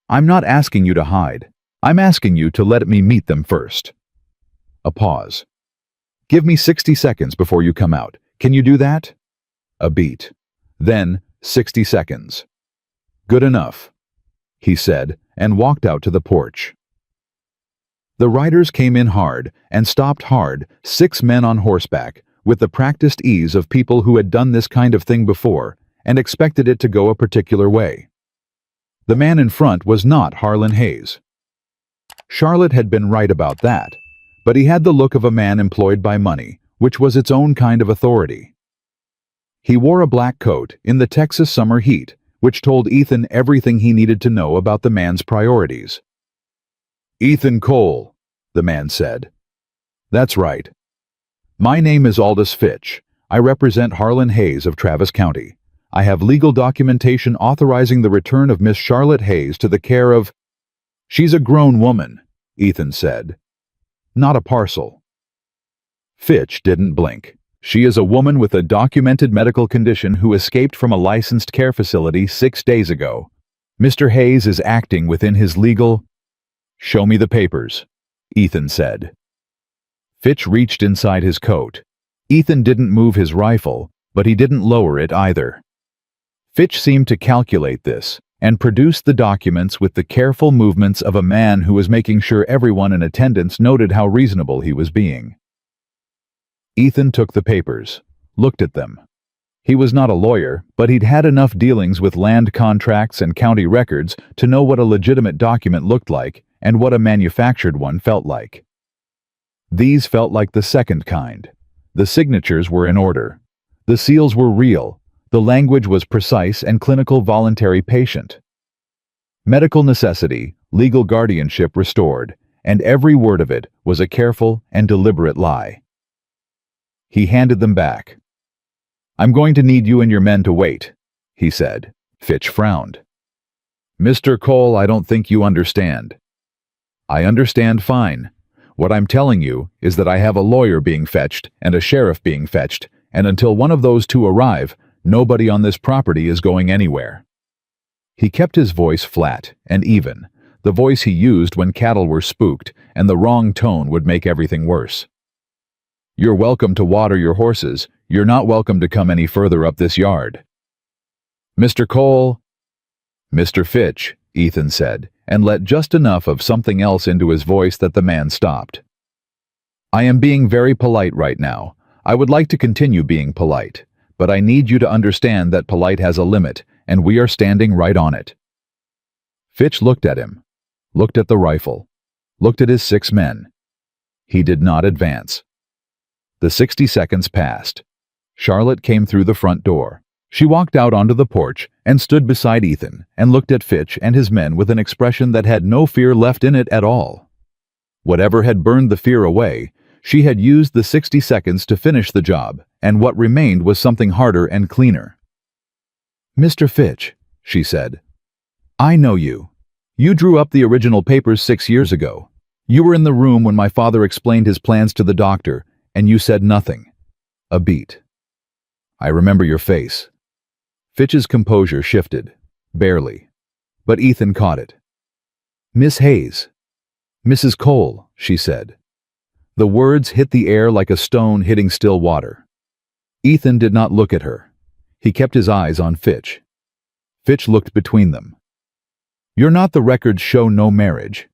I'm not asking you to hide. I'm asking you to let me meet them first. A pause. Give me 60 seconds before you come out. Can you do that? A beat. Then 60 seconds. Good enough, he said, and walked out to the porch. The riders came in hard and stopped hard, 6 men on horseback, with the practiced ease of people who had done this kind of thing before and expected it to go a particular way. The man in front was not Harlan Hayes. Charlotte had been right about that, but he had the look of a man employed by money, which was its own kind of authority. He wore a black coat in the Texas summer heat, which told Ethan everything he needed to know about the man's priorities. Ethan Cole, the man said. That's right. My name is Aldous Fitch. I represent Harlan Hayes of Travis County. I have legal documentation authorizing the return of Miss Charlotte Hayes to the care of... She's a grown woman, Ethan said. Not a parcel. Fitch didn't blink. She is a woman with a documented medical condition who escaped from a licensed care facility 6 days ago. Mr. Hayes is acting within his legal... Show me the papers, Ethan said. Fitch reached inside his coat. Ethan didn't move his rifle, but he didn't lower it either. Fitch seemed to calculate this and produced the documents with the careful movements of a man who was making sure everyone in attendance noted how reasonable he was being. Ethan took the papers, looked at them. He was not a lawyer, but he'd had enough dealings with land contracts and county records to know what a legitimate document looked like and what a manufactured one felt like. These felt like the second kind. The signatures were in order. The seals were real. The language was precise and clinical voluntary patient. Medical necessity, legal guardianship restored, and every word of it was a careful and deliberate lie. He handed them back. I'm going to need you and your men to wait, he said. Fitch frowned. Mr. Cole, I don't think you understand. I understand fine. What I'm telling you is that I have a lawyer being fetched and a sheriff being fetched, and until one of those two arrive, nobody on this property is going anywhere. He kept his voice flat and even, the voice he used when cattle were spooked, and the wrong tone would make everything worse. You're welcome to water your horses. You're not welcome to come any further up this yard. Mr. Cole. Mr. Fitch, Ethan said, and let just enough of something else into his voice that the man stopped. I am being very polite right now. I would like to continue being polite, but I need you to understand that polite has a limit, and we are standing right on it. Fitch looked at him, looked at the rifle, looked at his 6 men. He did not advance. The 60 seconds passed. Charlotte came through the front door. She walked out onto the porch and stood beside Ethan and looked at Fitch and his men with an expression that had no fear left in it at all. Whatever had burned the fear away, she had used the 60 seconds to finish the job, and what remained was something harder and cleaner. Mr. Fitch, she said, I know you. You drew up the original papers 6 years ago. You were in the room when my father explained his plans to the doctor, and you said nothing. A beat. I remember your face. Fitch's composure shifted. Barely. But Ethan caught it. Miss Hayes. Mrs. Cole, she said. The words hit the air like a stone hitting still water. Ethan did not look at her. He kept his eyes on Fitch. Fitch looked between them. You're not the records show no marriage.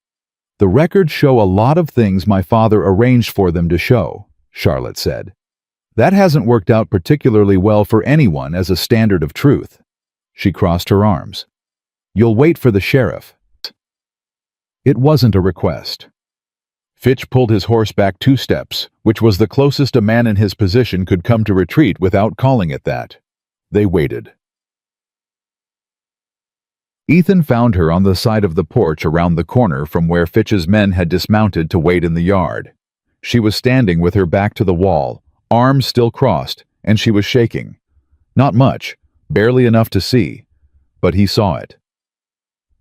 The records show a lot of things my father arranged for them to show, Charlotte said. That hasn't worked out particularly well for anyone as a standard of truth. She crossed her arms. You'll wait for the sheriff. It wasn't a request. Fitch pulled his horse back 2 steps, which was the closest a man in his position could come to retreat without calling it that. They waited. Ethan found her on the side of the porch around the corner from where Fitch's men had dismounted to wait in the yard. She was standing with her back to the wall, arms still crossed, and she was shaking. Not much, barely enough to see, but he saw it.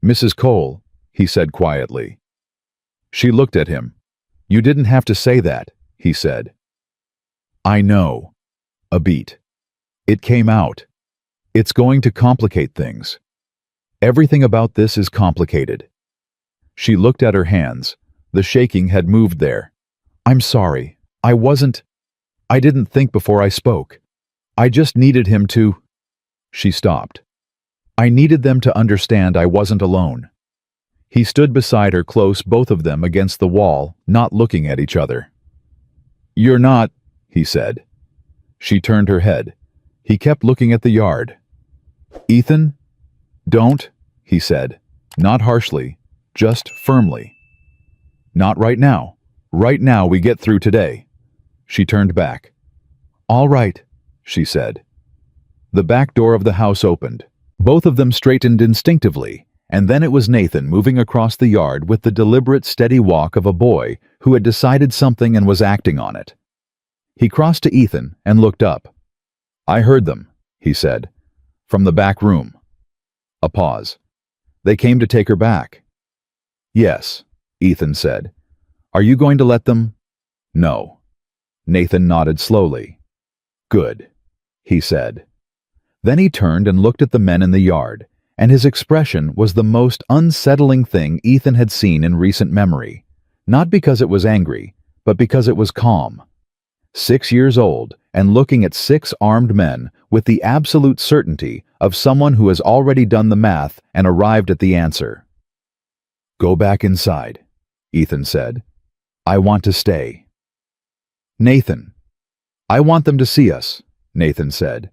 Mrs. Cole, he said quietly. She looked at him. You didn't have to say that, he said. I know. A beat. It came out. It's going to complicate things. Everything about this is complicated. She looked at her hands. The shaking had moved there. I'm sorry. I didn't think before I spoke. I just needed him to... She stopped. I needed them to understand I wasn't alone. He stood beside her close, both of them against the wall, not looking at each other. You're not, he said. She turned her head. He kept looking at the yard. Ethan? Don't, he said, not harshly, just firmly. Not right now. Right now we get through today. She turned back. All right, she said. The back door of the house opened. Both of them straightened instinctively, and then it was Nathan moving across the yard with the deliberate, steady walk of a boy who had decided something and was acting on it. He crossed to Ethan and looked up. I heard them, he said, from the back room. A pause. They came to take her back. Yes, Ethan said. Are you going to let them? No. Nathan nodded slowly. Good, he said. Then he turned and looked at the men in the yard, and his expression was the most unsettling thing Ethan had seen in recent memory, not because it was angry, but because it was calm. 6 years old and looking at 6 armed men with the absolute certainty of someone who has already done the math and arrived at the answer. Go back inside, Ethan said. I want to stay. Nathan. I want them to see us, Nathan said.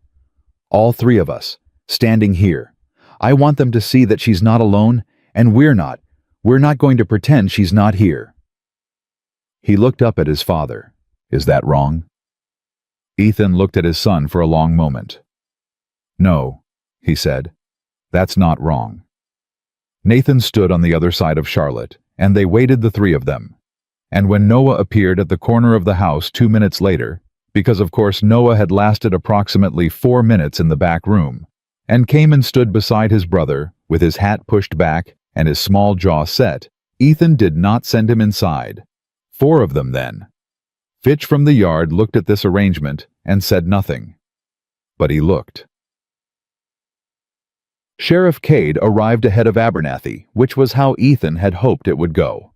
All 3 of us, standing here. I want them to see that she's not alone, and we're not. We're not going to pretend she's not here. He looked up at his father. Is that wrong? Ethan looked at his son for a long moment. No, he said. That's not wrong. Nathan stood on the other side of Charlotte, and they waited, the 3 of them. And when Noah appeared at the corner of the house 2 minutes later, because of course Noah had lasted approximately 4 minutes in the back room, and came and stood beside his brother, with his hat pushed back and his small jaw set, Ethan did not send him inside. 4 of them then. Fitch from the yard looked at this arrangement and said nothing. But he looked. Sheriff Cade arrived ahead of Abernathy, which was how Ethan had hoped it would go.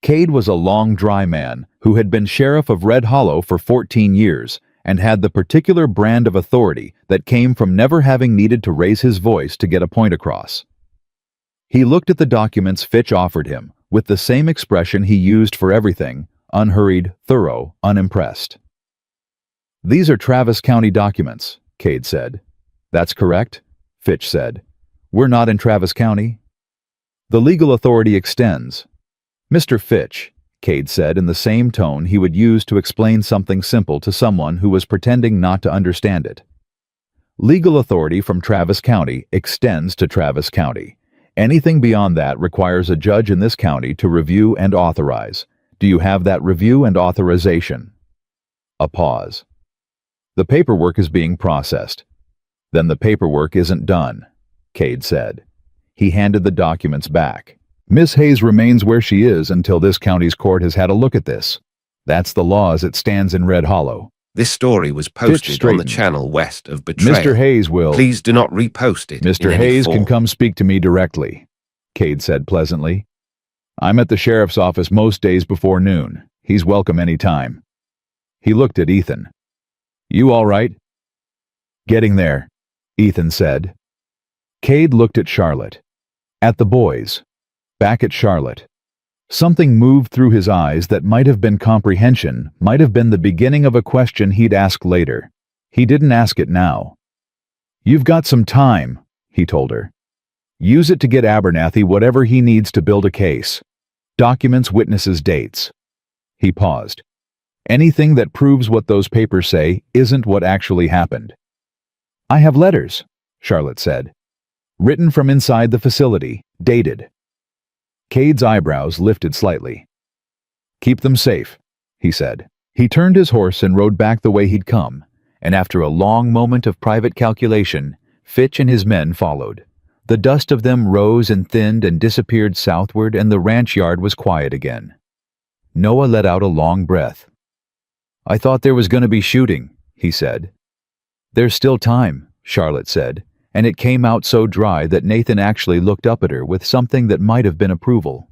Cade was a long, dry man who had been sheriff of Red Hollow for 14 years and had the particular brand of authority that came from never having needed to raise his voice to get a point across. He looked at the documents Fitch offered him with the same expression he used for everything, unhurried, thorough, unimpressed. These are Travis County documents, Cade said. That's correct, Fitch said. We're not in Travis County. The legal authority extends. Mr. Fitch, Cade said in the same tone he would use to explain something simple to someone who was pretending not to understand it. Legal authority from Travis County extends to Travis County. Anything beyond that requires a judge in this county to review and authorize. Do you have that review and authorization? A pause. The paperwork is being processed. Then the paperwork isn't done, Cade said. He handed the documents back. Miss Hayes remains where she is until this county's court has had a look at this. That's the law as it stands in Red Hollow. This story was posted on the straightened. channel west of Betrayal. Mr. Hayes will... Please do not repost it. Mr. in any Hayes form. can come speak to me directly, Cade said pleasantly. I'm at the sheriff's office most days before noon. He's welcome any time. He looked at Ethan. You all right? Getting there, Ethan said. Cade looked at Charlotte. At the boys. Back at Charlotte. Something moved through his eyes that might have been comprehension, might have been the beginning of a question he'd ask later. He didn't ask it now. You've got some time, he told her. Use it to get Abernathy whatever he needs to build a case. Documents, witnesses, dates. He paused. Anything that proves what those papers say isn't what actually happened. I have letters, Charlotte said. Written from inside the facility, dated. Cade's eyebrows lifted slightly. Keep them safe, he said. He turned his horse and rode back the way he'd come, and after a long moment of private calculation, Fitch and his men followed. The dust of them rose and thinned and disappeared southward, and the ranch yard was quiet again. Noah let out a long breath. I thought there was going to be shooting, he said. There's still time, Charlotte said, and it came out so dry that Nathan actually looked up at her with something that might have been approval.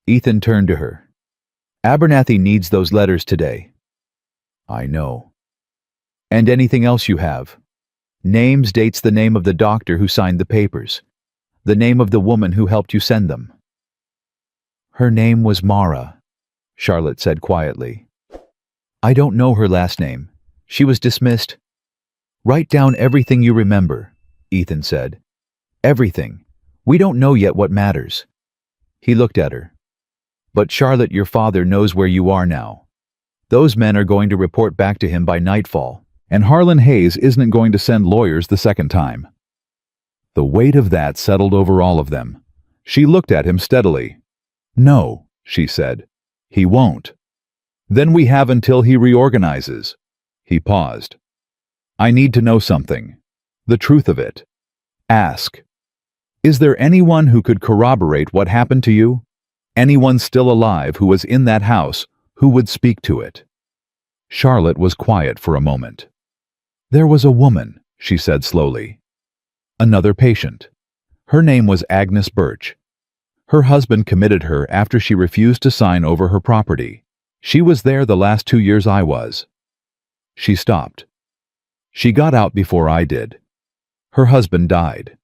Ethan turned to her. Abernathy needs those letters today. I know. And anything else you have? Names, dates, the name of the doctor who signed the papers. The name of the woman who helped you send them. Her name was Mara, Charlotte said quietly. I don't know her last name. She was dismissed. Write down everything you remember, Ethan said. Everything. We don't know yet what matters. He looked at her. But Charlotte, your father knows where you are now. Those men are going to report back to him by nightfall, and Harlan Hayes isn't going to send lawyers the second time. The weight of that settled over all of them. She looked at him steadily. No, she said. He won't. Then we have until he reorganizes. He paused. I need to know something. The truth of it. Ask. Is there anyone who could corroborate what happened to you? Anyone still alive who was in that house who would speak to it? Charlotte was quiet for a moment. There was a woman, she said slowly. Another patient. Her name was Agnes Birch. Her husband committed her after she refused to sign over her property. She was there the last 2 years I was. She stopped. She got out before I did. Her husband died.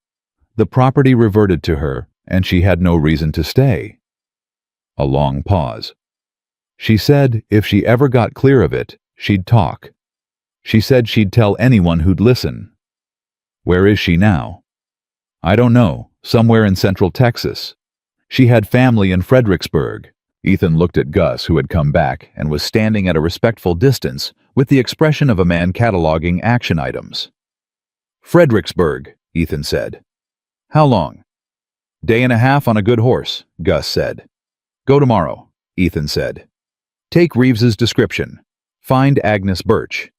The property reverted to her, and she had no reason to stay. A long pause. She said if she ever got clear of it, she'd talk. She said she'd tell anyone who'd listen. Where is she now? I don't know, somewhere in Central Texas. She had family in Fredericksburg. Ethan looked at Gus, who had come back and was standing at a respectful distance with the expression of a man cataloging action items. Fredericksburg, Ethan said. How long? Day and a half on a good horse, Gus said. Go tomorrow, Ethan said. Take Reeves's description. Find Agnes Birch.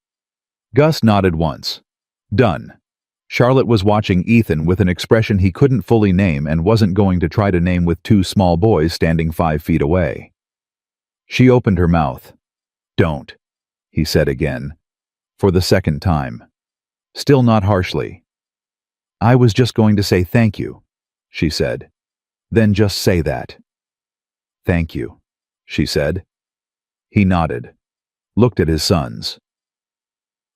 Gus nodded once. Done. Charlotte was watching Ethan with an expression he couldn't fully name and wasn't going to try to name with 2 small boys standing 5 feet away. She opened her mouth. Don't, he said again, for the second time. Still not harshly. I was just going to say thank you, she said. Then just say that. Thank you, she said. He nodded, looked at his sons.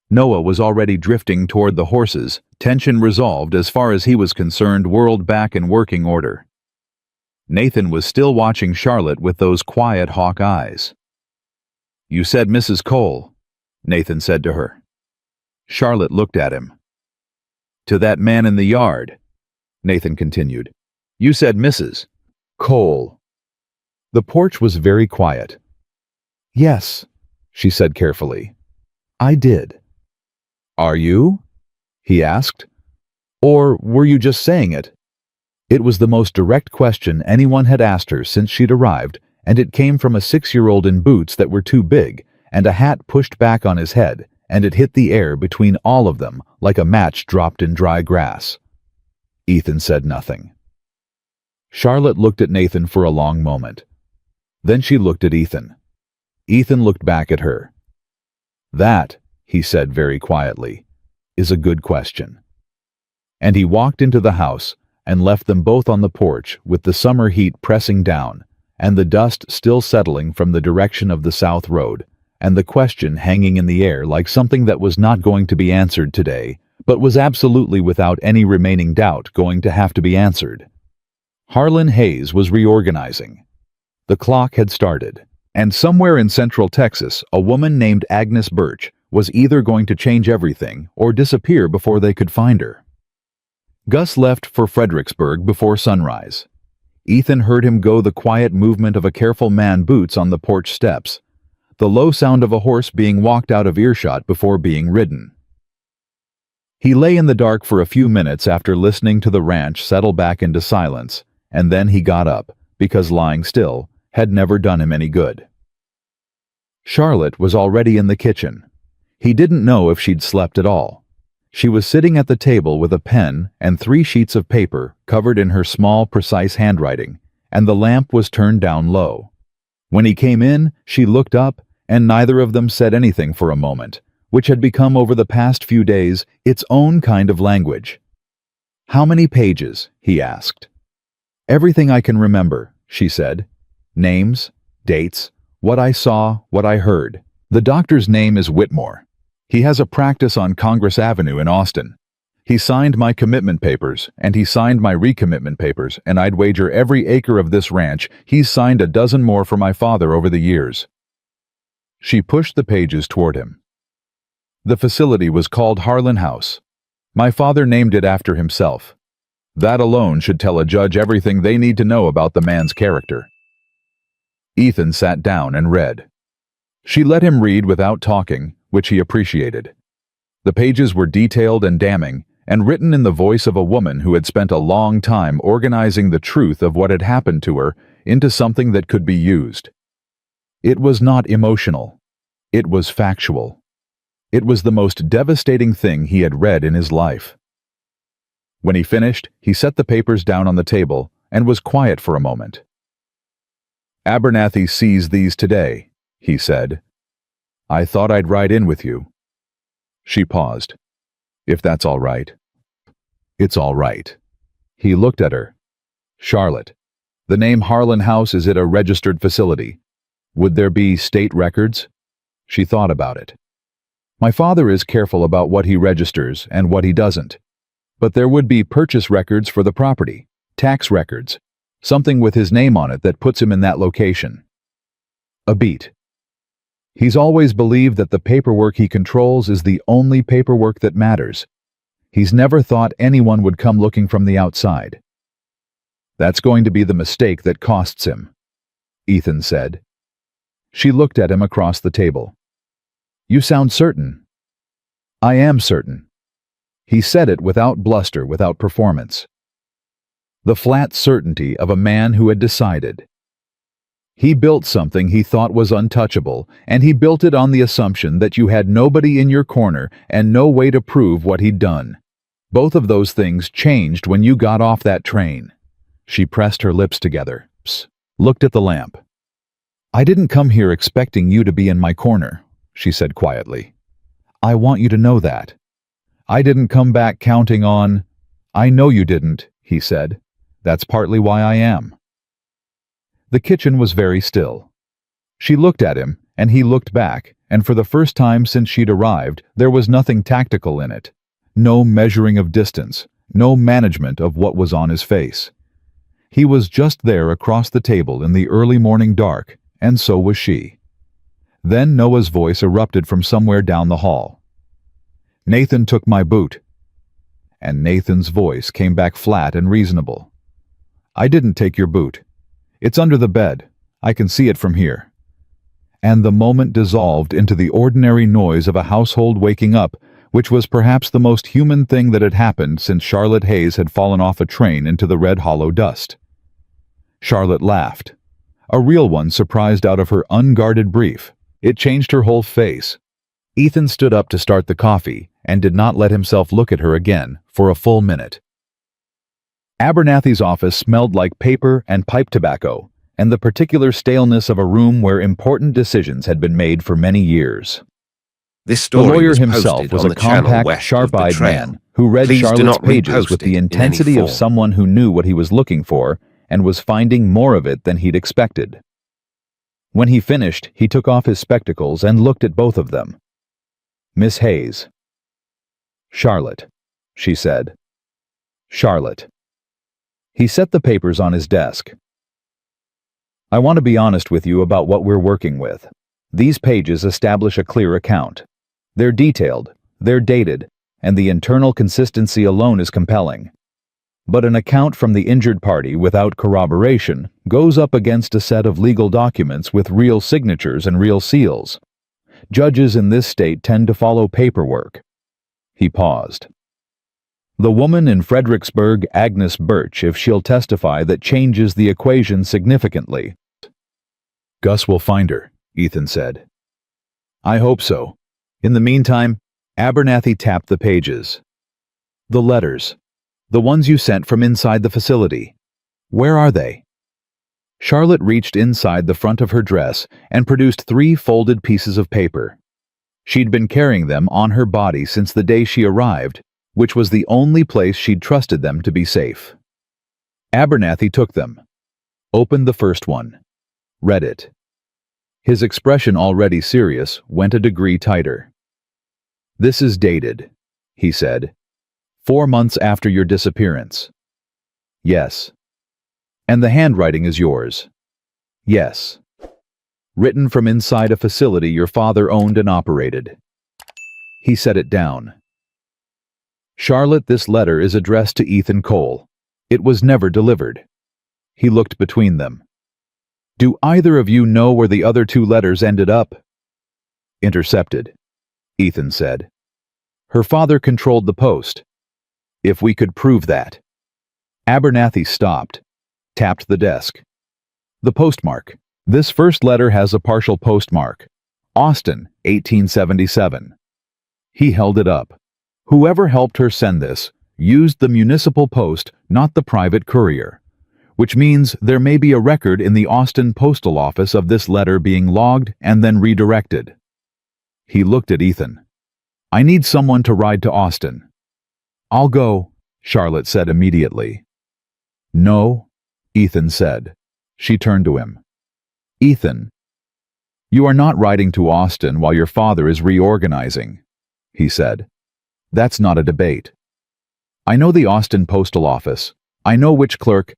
Noah was already drifting toward the horses, tension resolved as far as he was concerned, world back in working order. Nathan was still watching Charlotte with those quiet hawk eyes. You said Mrs. Cole, Nathan said to her. Charlotte looked at him. To that man in the yard, Nathan continued. You said Mrs. Cole. The porch was very quiet. Yes, she said carefully. I did. Are you? He asked. Or were you just saying it? It was the most direct question anyone had asked her since she'd arrived, and it came from a 6-year-old in boots that were too big and a hat pushed back on his head, and it hit the air between all of them like a match dropped in dry grass. Ethan said nothing. Charlotte looked at Nathan for a long moment. Then she looked at Ethan. Ethan looked back at her. "That," he said very quietly, "is a good question." And he walked into the house and left them both on the porch with the summer heat pressing down and the dust still settling from the direction of the south road, and the question hanging in the air like something that was not going to be answered today, but was absolutely without any remaining doubt going to have to be answered. Harlan Hayes was reorganizing. The clock had started, and somewhere in central Texas, a woman named Agnes Birch was either going to change everything or disappear before they could find her. Gus left for Fredericksburg before sunrise. Ethan heard him go, the quiet movement of a careful man, boots on the porch steps, the low sound of a horse being walked out of earshot before being ridden. He lay in the dark for a few minutes after listening to the ranch settle back into silence, and then he got up, because lying still had never done him any good. Charlotte was already in the kitchen. He didn't know if she'd slept at all. She was sitting at the table with a pen and 3 sheets of paper covered in her small, precise handwriting, and the lamp was turned down low. When he came in, she looked up, and neither of them said anything for a moment, which had become over the past few days its own kind of language. "How many pages?" he asked. "Everything I can remember," she said. "Names, dates, what I saw, what I heard. The doctor's name is Whitmore. He has a practice on Congress Avenue in Austin. He signed my commitment papers, and he signed my recommitment papers, and I'd wager every acre of this ranch he's signed a dozen more for my father over the years." She pushed the pages toward him. "The facility was called Harlan House. My father named it after himself. That alone should tell a judge everything they need to know about the man's character." Ethan sat down and read. She let him read without talking, which he appreciated. The pages were detailed and damning, and written in the voice of a woman who had spent a long time organizing the truth of what had happened to her into something that could be used. It was not emotional. It was factual. It was the most devastating thing he had read in his life. When he finished, he set the papers down on the table and was quiet for a moment. "Abernathy sees these today," he said. "I thought I'd ride in with you." She paused. "If that's all right." "It's all right." He looked at her. "Charlotte, the name Harlan House, is it a registered facility? Would there be state records?" She thought about it. "My father is careful about what he registers and what he doesn't. But there would be purchase records for the property, tax records, something with his name on it that puts him in that location." A beat. "He's always believed that the paperwork he controls is the only paperwork that matters. He's never thought anyone would come looking from the outside." "That's going to be the mistake that costs him," Ethan said. She looked at him across the table. "You sound certain." "I am certain." He said it without bluster, without performance. The flat certainty of a man who had decided. He built something he thought was untouchable, and he built it on the assumption that you had nobody in your corner and no way to prove what he'd done. Both of those things changed when you got off that train. She pressed her lips together, looked at the lamp. "I didn't come here expecting you to be in my corner," she said quietly. "I want you to know that. I didn't come back counting on—" "I know you didn't," he said. "That's partly why I am." The kitchen was very still. She looked at him, and he looked back, and for the first time since she'd arrived, there was nothing tactical in it. No measuring of distance, no management of what was on his face. He was just there across the table in the early morning dark, and so was she. Then Noah's voice erupted from somewhere down the hall. "Nathan took my boot." And Nathan's voice came back flat and reasonable. "I didn't take your boot. It's under the bed. I can see it from here." And the moment dissolved into the ordinary noise of a household waking up, which was perhaps the most human thing that had happened since Charlotte Hayes had fallen off a train into the red hollow dust. Charlotte laughed. A real one, surprised out of her unguarded brief. It changed her whole face. Ethan stood up to start the coffee and did not let himself look at her again for a full minute. Abernathy's office smelled like paper and pipe tobacco, and the particular staleness of a room where important decisions had been made for many years. This The story lawyer was himself posted was on a the channel compact, west of sharp-eyed Betrayal. man who read Please do Charlotte's not pages repost with it the in any intensity of form. someone who knew what he was looking for and was finding more of it than he'd expected. When he finished, he took off his spectacles and looked at both of them. "Miss Hayes." "Charlotte," she said. "Charlotte." He set the papers on his desk. "I want to be honest with you about what we're working with. These pages establish a clear account. They're detailed, they're dated, and the internal consistency alone is compelling. But an account from the injured party without corroboration goes up against a set of legal documents with real signatures and real seals. Judges in this state tend to follow paperwork." He paused. "The woman in Fredericksburg, Agnes Birch, if she'll testify, that changes the equation significantly." "Gus will find her," Ethan said. "I hope so. In the meantime," Abernathy tapped the pages. "The letters. The ones you sent from inside the facility. Where are they?" Charlotte reached inside the front of her dress and produced 3 folded pieces of paper. She'd been carrying them on her body since the day she arrived, which was the only place she'd trusted them to be safe. Abernathy took them, opened the first one, read it. His expression, already serious, went a degree tighter. "This is dated," he said. 4 months after your disappearance." "Yes." "And the handwriting is yours?" "Yes." "Written from inside a facility your father owned and operated." He set it down. "Charlotte, this letter is addressed to Ethan Cole. It was never delivered." He looked between them. "Do either of you know where the other 2 letters ended up?" "Intercepted," Ethan said. "Her father controlled the post. If we could prove that." Abernathy stopped, tapped the desk. "The postmark. This first letter has a partial postmark. Austin, 1877. He held it up. "Whoever helped her send this used the municipal post, not the private courier. Which means there may be a record in the Austin postal office of this letter being logged and then redirected." He looked at Ethan. "I need someone to ride to Austin." "I'll go," Charlotte said immediately. "No," Ethan said. She turned to him. "Ethan, you are not riding to Austin while your father is reorganizing," he said. "That's not a debate. I know the Austin postal office. I know which clerk—"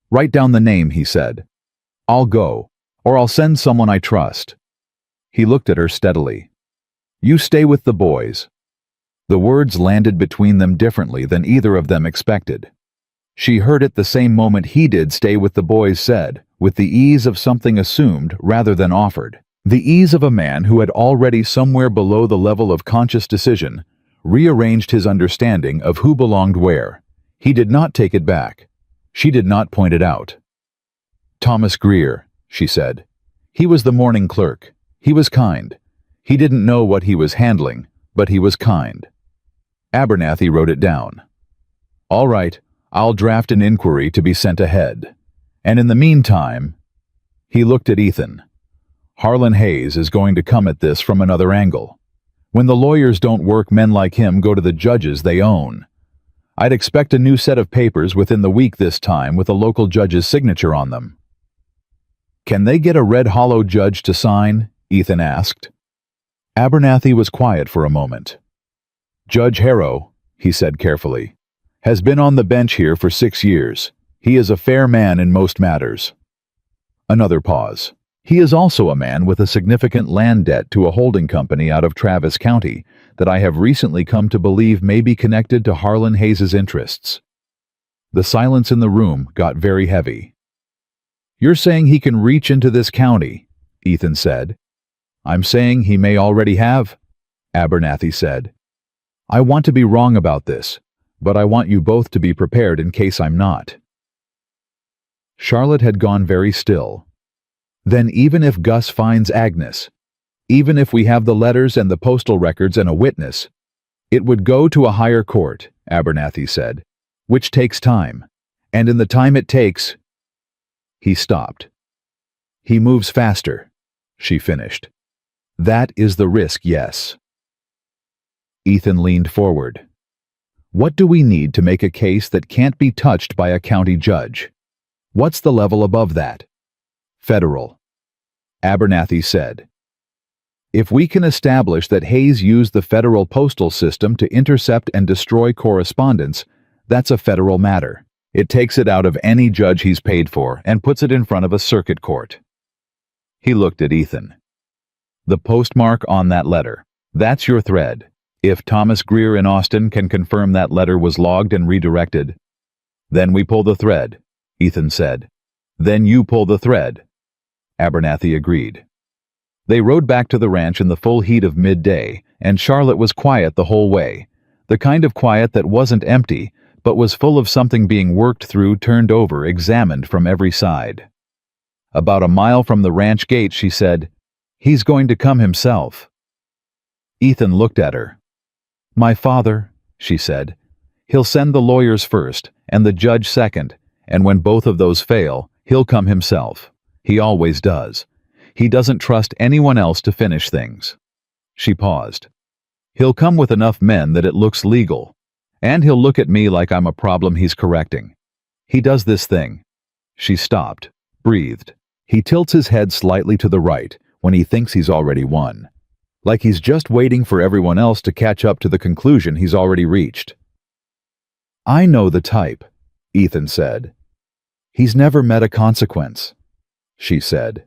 "Write down the name," he said. "I'll go, or I'll send someone I trust." He looked at her steadily. "You stay with the boys." The words landed between them differently than either of them expected. She heard it the same moment he did. "Stay with the boys," said, with the ease of something assumed rather than offered. The ease of a man who had already, somewhere below the level of conscious decision, rearranged his understanding of who belonged where. He did not take it back. She did not point it out. "Thomas Greer," she said. "He was the morning clerk. He was kind. He didn't know what he was handling, but he was kind." Abernathy wrote it down. "All right, I'll draft an inquiry to be sent ahead. And in the meantime—" He looked at Ethan. "Harlan Hayes is going to come at this from another angle. When the lawyers don't work, men like him go to the judges they own. I'd expect a new set of papers within the week this time with a local judge's signature on them." "Can they get a Red Hollow judge to sign?" Ethan asked. Abernathy was quiet for a moment. "Judge Harrow," he said carefully, "has been on the bench here for 6 years. He is a fair man in most matters." Another pause. "He is also a man with a significant land debt to a holding company out of Travis County that I have recently come to believe may be connected to Harlan Hayes' interests." The silence in the room got very heavy. "You're saying he can reach into this county," Ethan said. "I'm saying he may already have," Abernathy said. "I want to be wrong about this, but I want you both to be prepared in case I'm not." Charlotte had gone very still. "Then even if Gus finds Agnes, even if we have the letters and the postal records and a witness, it would go to a higher court," Abernathy said, "which takes time. And in the time it takes—" He stopped. "He moves faster," she finished. "That is the risk, yes." Ethan leaned forward. "What do we need to make a case that can't be touched by a county judge? What's the level above that?" "Federal," Abernathy said. "If we can establish that Hayes used the federal postal system to intercept and destroy correspondence, that's a federal matter. It takes it out of any judge he's paid for and puts it in front of a circuit court." He looked at Ethan. "The postmark on that letter, that's your thread. If Thomas Greer in Austin can confirm that letter was logged and redirected—" "Then we pull the thread," Ethan said. "Then you pull the thread," Abernathy agreed. They rode back to the ranch in the full heat of midday, and Charlotte was quiet the whole way, the kind of quiet that wasn't empty, but was full of something being worked through, turned over, examined from every side. About a mile from the ranch gate, she said, "He's going to come himself." Ethan looked at her. "My father," she said. "He'll send the lawyers first, and the judge second, and when both of those fail, he'll come himself. He always does. He doesn't trust anyone else to finish things." She paused. "He'll come with enough men that it looks legal, and he'll look at me like I'm a problem he's correcting. He does this thing." She stopped, breathed. "He tilts his head slightly to the right when he thinks he's already won, like he's just waiting for everyone else to catch up to the conclusion he's already reached." "I know the type," Ethan said. "He's never met a consequence," she said.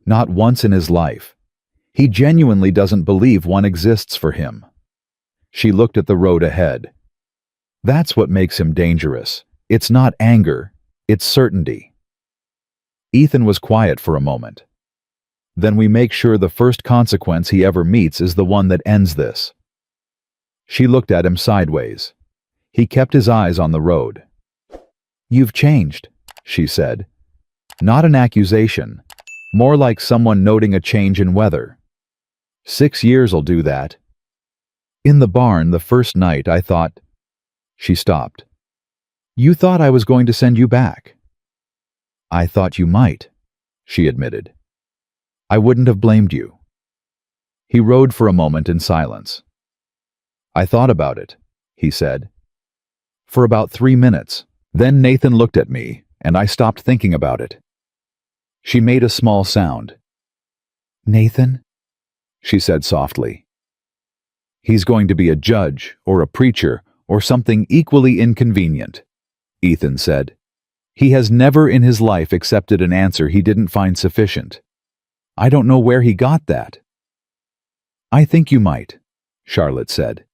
"Not once in his life. He genuinely doesn't believe one exists for him." She looked at the road ahead. "That's what makes him dangerous. It's not anger, it's certainty." Ethan was quiet for a moment. "Then we make sure the first consequence he ever meets is the one that ends this." She looked at him sideways. He kept his eyes on the road. "You've changed," she said. Not an accusation, more like someone noting a change in weather. 6 years'll do that. In the barn the first night I thought—" She stopped. "You thought I was going to send you back." "I thought you might," she admitted. "I wouldn't have blamed you." He rode for a moment in silence. "I thought about it," he said. "For about 3 minutes. Then Nathan looked at me, and I stopped thinking about it." She made a small sound. "Nathan?" she said softly. "He's going to be a judge, or a preacher, or something equally inconvenient," Ethan said. "He has never in his life accepted an answer he didn't find sufficient. I don't know where he got that." "I think you might," Charlotte said.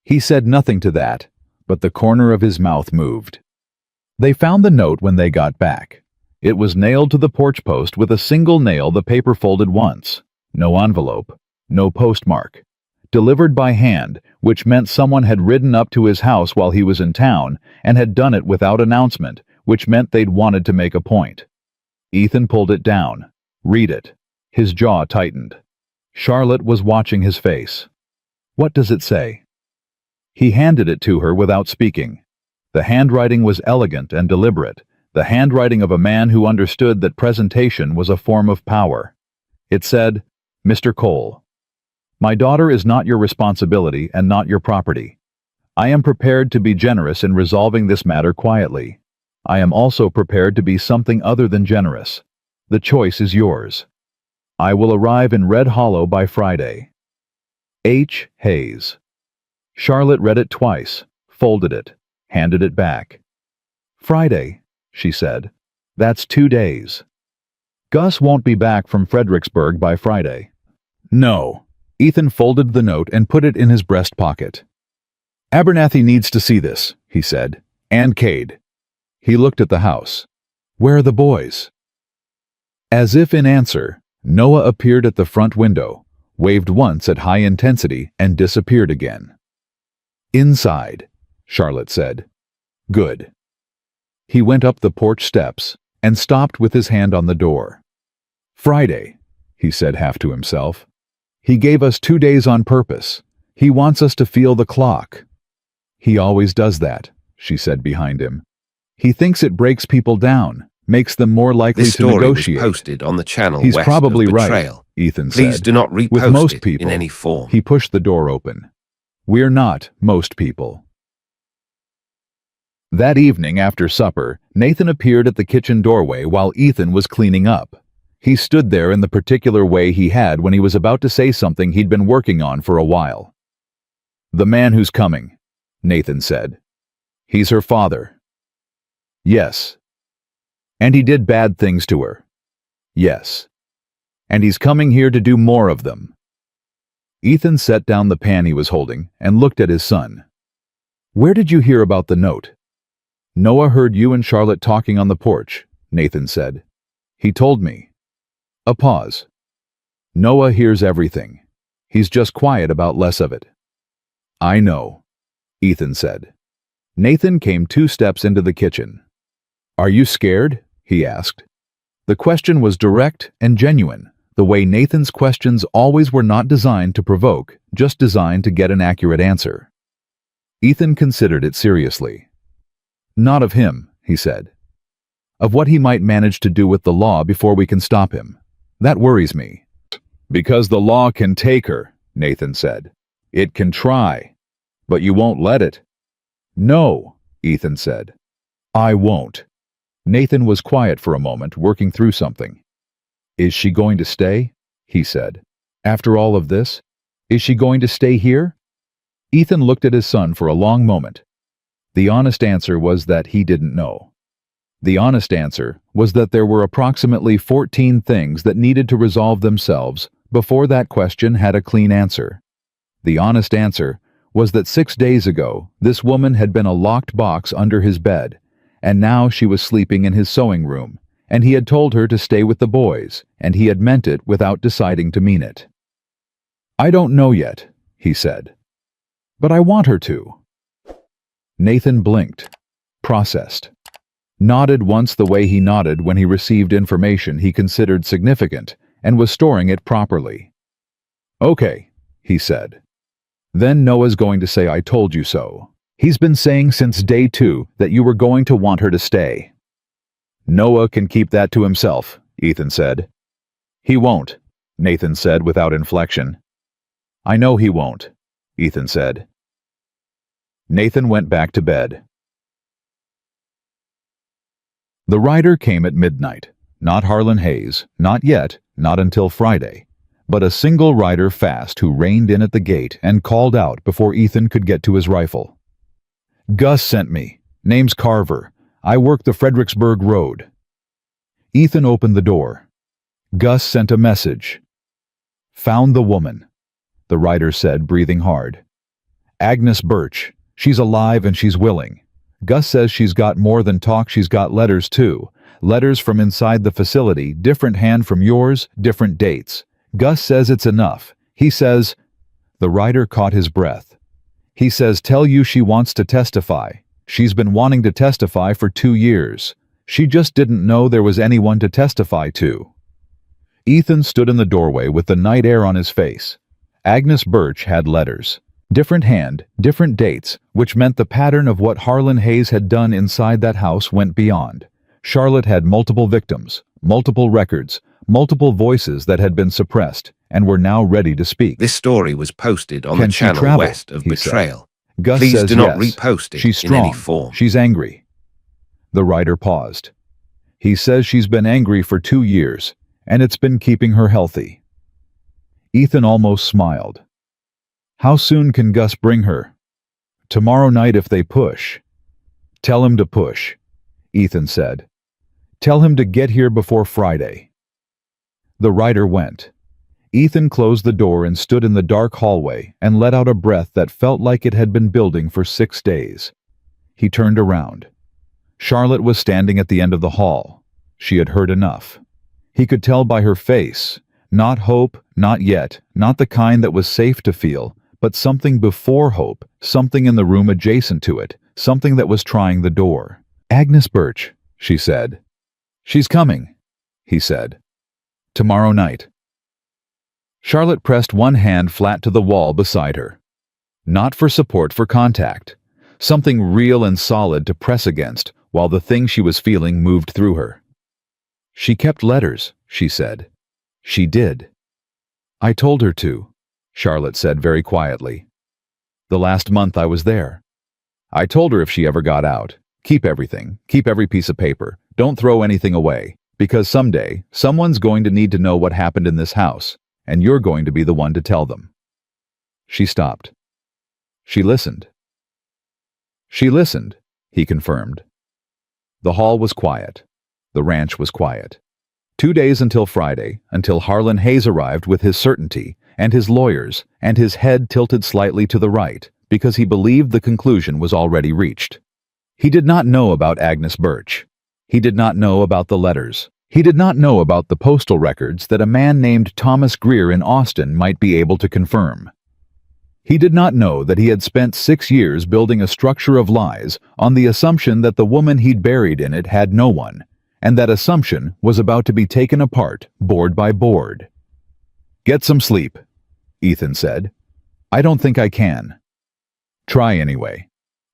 He said nothing to that, but the corner of his mouth moved. They found the note when they got back. It was nailed to the porch post with a single nail, the paper folded once. No envelope, no postmark. Delivered by hand, which meant someone had ridden up to his house while he was in town and had done it without announcement, which meant they'd wanted to make a point. Ethan pulled it down. "Read it." His jaw tightened. Charlotte was watching his face. "What does it say?" He handed it to her without speaking. The handwriting was elegant and deliberate, the handwriting of a man who understood that presentation was a form of power. It said, "Mr. Cole, my daughter is not your responsibility and not your property. I am prepared to be generous in resolving this matter quietly. I am also prepared to be something other than generous. The choice is yours. I will arrive in Red Hollow by Friday. H. Hayes." Charlotte read it twice, folded it, handed it back. "Friday," she said. "That's 2 days. Gus won't be back from Fredericksburg by Friday." "No." Ethan folded the note and put it in his breast pocket. "Abernathy needs to see this," he said. "And Cade." He looked at the house. "Where are the boys?" As if in answer, Noah appeared at the front window, waved once at high intensity, and disappeared again. "Inside," Charlotte said. "Good." He went up the porch steps and stopped with his hand on the door. "Friday," he said half to himself. "He gave us 2 days on purpose. He wants us to feel the clock." "He always does that," she said behind him. He thinks it breaks people down, makes them more likely This to story was negotiate. posted on the channel He's west probably of right, Betrayal. Ethan Please said. do not repost With most it people, in any form. He pushed the door open. We're not most people. That evening after supper, Nathan appeared at the kitchen doorway while Ethan was cleaning up. He stood there in the particular way he had when he was about to say something he'd been working on for a while. "The man who's coming," Nathan said. "He's her father." "Yes." "And he did bad things to her." "Yes." "And he's coming here to do more of them." Ethan set down the pan he was holding and looked at his son. "Where did you hear about the note?" "Noah heard you and Charlotte talking on the porch," Nathan said. "He told me." A pause. "Noah hears everything. He's just quiet about less of it." "I know," Ethan said. Nathan came 2 steps into the kitchen. "Are you scared?" he asked. The question was direct and genuine, the way Nathan's questions always were, not designed to provoke, just designed to get an accurate answer. Ethan considered it seriously. "Not of him," he said. "Of what he might manage to do with the law before we can stop him. That worries me." "Because the law can take her," Nathan said. "It can try. But you won't let it." "No," Ethan said. "I won't." Nathan was quiet for a moment, working through something. "Is she going to stay?" he said. "After all of this? Is she going to stay here?" Ethan looked at his son for a long moment. The honest answer was that he didn't know. The honest answer was that there were approximately 14 things that needed to resolve themselves before that question had a clean answer. The honest answer was that 6 days ago, this woman had been a locked box under his bed, and now she was sleeping in his sewing room, and he had told her to stay with the boys, and he had meant it without deciding to mean it. "I don't know yet," he said. "But I want her to." Nathan blinked, processed, nodded once the way he nodded when he received information he considered significant and was storing it properly. "Okay," he said. "Then Noah's going to say I told you so. He's been saying since day 2 that you were going to want her to stay." "Noah can keep that to himself," Ethan said. "He won't," Nathan said without inflection. "I know he won't," Ethan said. Nathan went back to bed. The rider came at midnight. Not Harlan Hayes, not yet, not until Friday, but a single rider fast who reined in at the gate and called out before Ethan could get to his rifle. "Gus sent me. Name's Carver. I work the Fredericksburg Road." Ethan opened the door. "Gus sent a message." "Found the woman," the rider said, breathing hard. "Agnes Birch. She's alive and she's willing. Gus says she's got more than talk, she's got letters too. Letters from inside the facility, different hand from yours, different dates. Gus says it's enough. He says—" The rider caught his breath. "He says tell you she wants to testify. She's been wanting to testify for 2 years. She just didn't know there was anyone to testify to." Ethan stood in the doorway with the night air on his face. Agnes Birch had letters. Different hand, different dates, which meant the pattern of what Harlan Hayes had done inside that house went beyond. Charlotte had multiple victims, multiple records, multiple voices that had been suppressed and were now ready to speak. This story was posted on "Can the she channel travel?" west of he said. Betrayal. Gus Please says do not yes. repost it She's in any strong. form. She's angry. The rider paused. "He says she's been angry for 2 years, and it's been keeping her healthy." Ethan almost smiled. "How soon can Gus bring her?" "Tomorrow night if they push." "Tell him to push," Ethan said. "Tell him to get here before Friday." The rider went. Ethan closed the door and stood in the dark hallway and let out a breath that felt like it had been building for 6 days. He turned around. Charlotte was standing at the end of the hall. She had heard enough. He could tell by her face, not hope, not yet, not the kind that was safe to feel, but something before hope, something in the room adjacent to it, something that was trying the door. "Agnes Birch," she said. "She's coming," he said. "Tomorrow night." Charlotte pressed one hand flat to the wall beside her. Not for support, for contact. Something real and solid to press against, while the thing she was feeling moved through her. "She kept letters," she said. "She did." "I told her to," Charlotte said very quietly. "The last month I was there. I told her if she ever got out, keep everything, keep every piece of paper, don't throw anything away, because someday someone's going to need to know what happened in this house, and you're going to be the one to tell them." She stopped. She listened. "She listened," he confirmed. The hall was quiet. The ranch was quiet. 2 days until Friday, until Harlan Hayes arrived with his certainty, and his lawyers, and his head tilted slightly to the right, because he believed the conclusion was already reached. He did not know about Agnes Birch. He did not know about the letters. He did not know about the postal records that a man named Thomas Greer in Austin might be able to confirm. He did not know that he had spent 6 years building a structure of lies on the assumption that the woman he'd buried in it had no one, and that assumption was about to be taken apart, board by board. "Get some sleep," Ethan said. "I don't think I can." "Try anyway."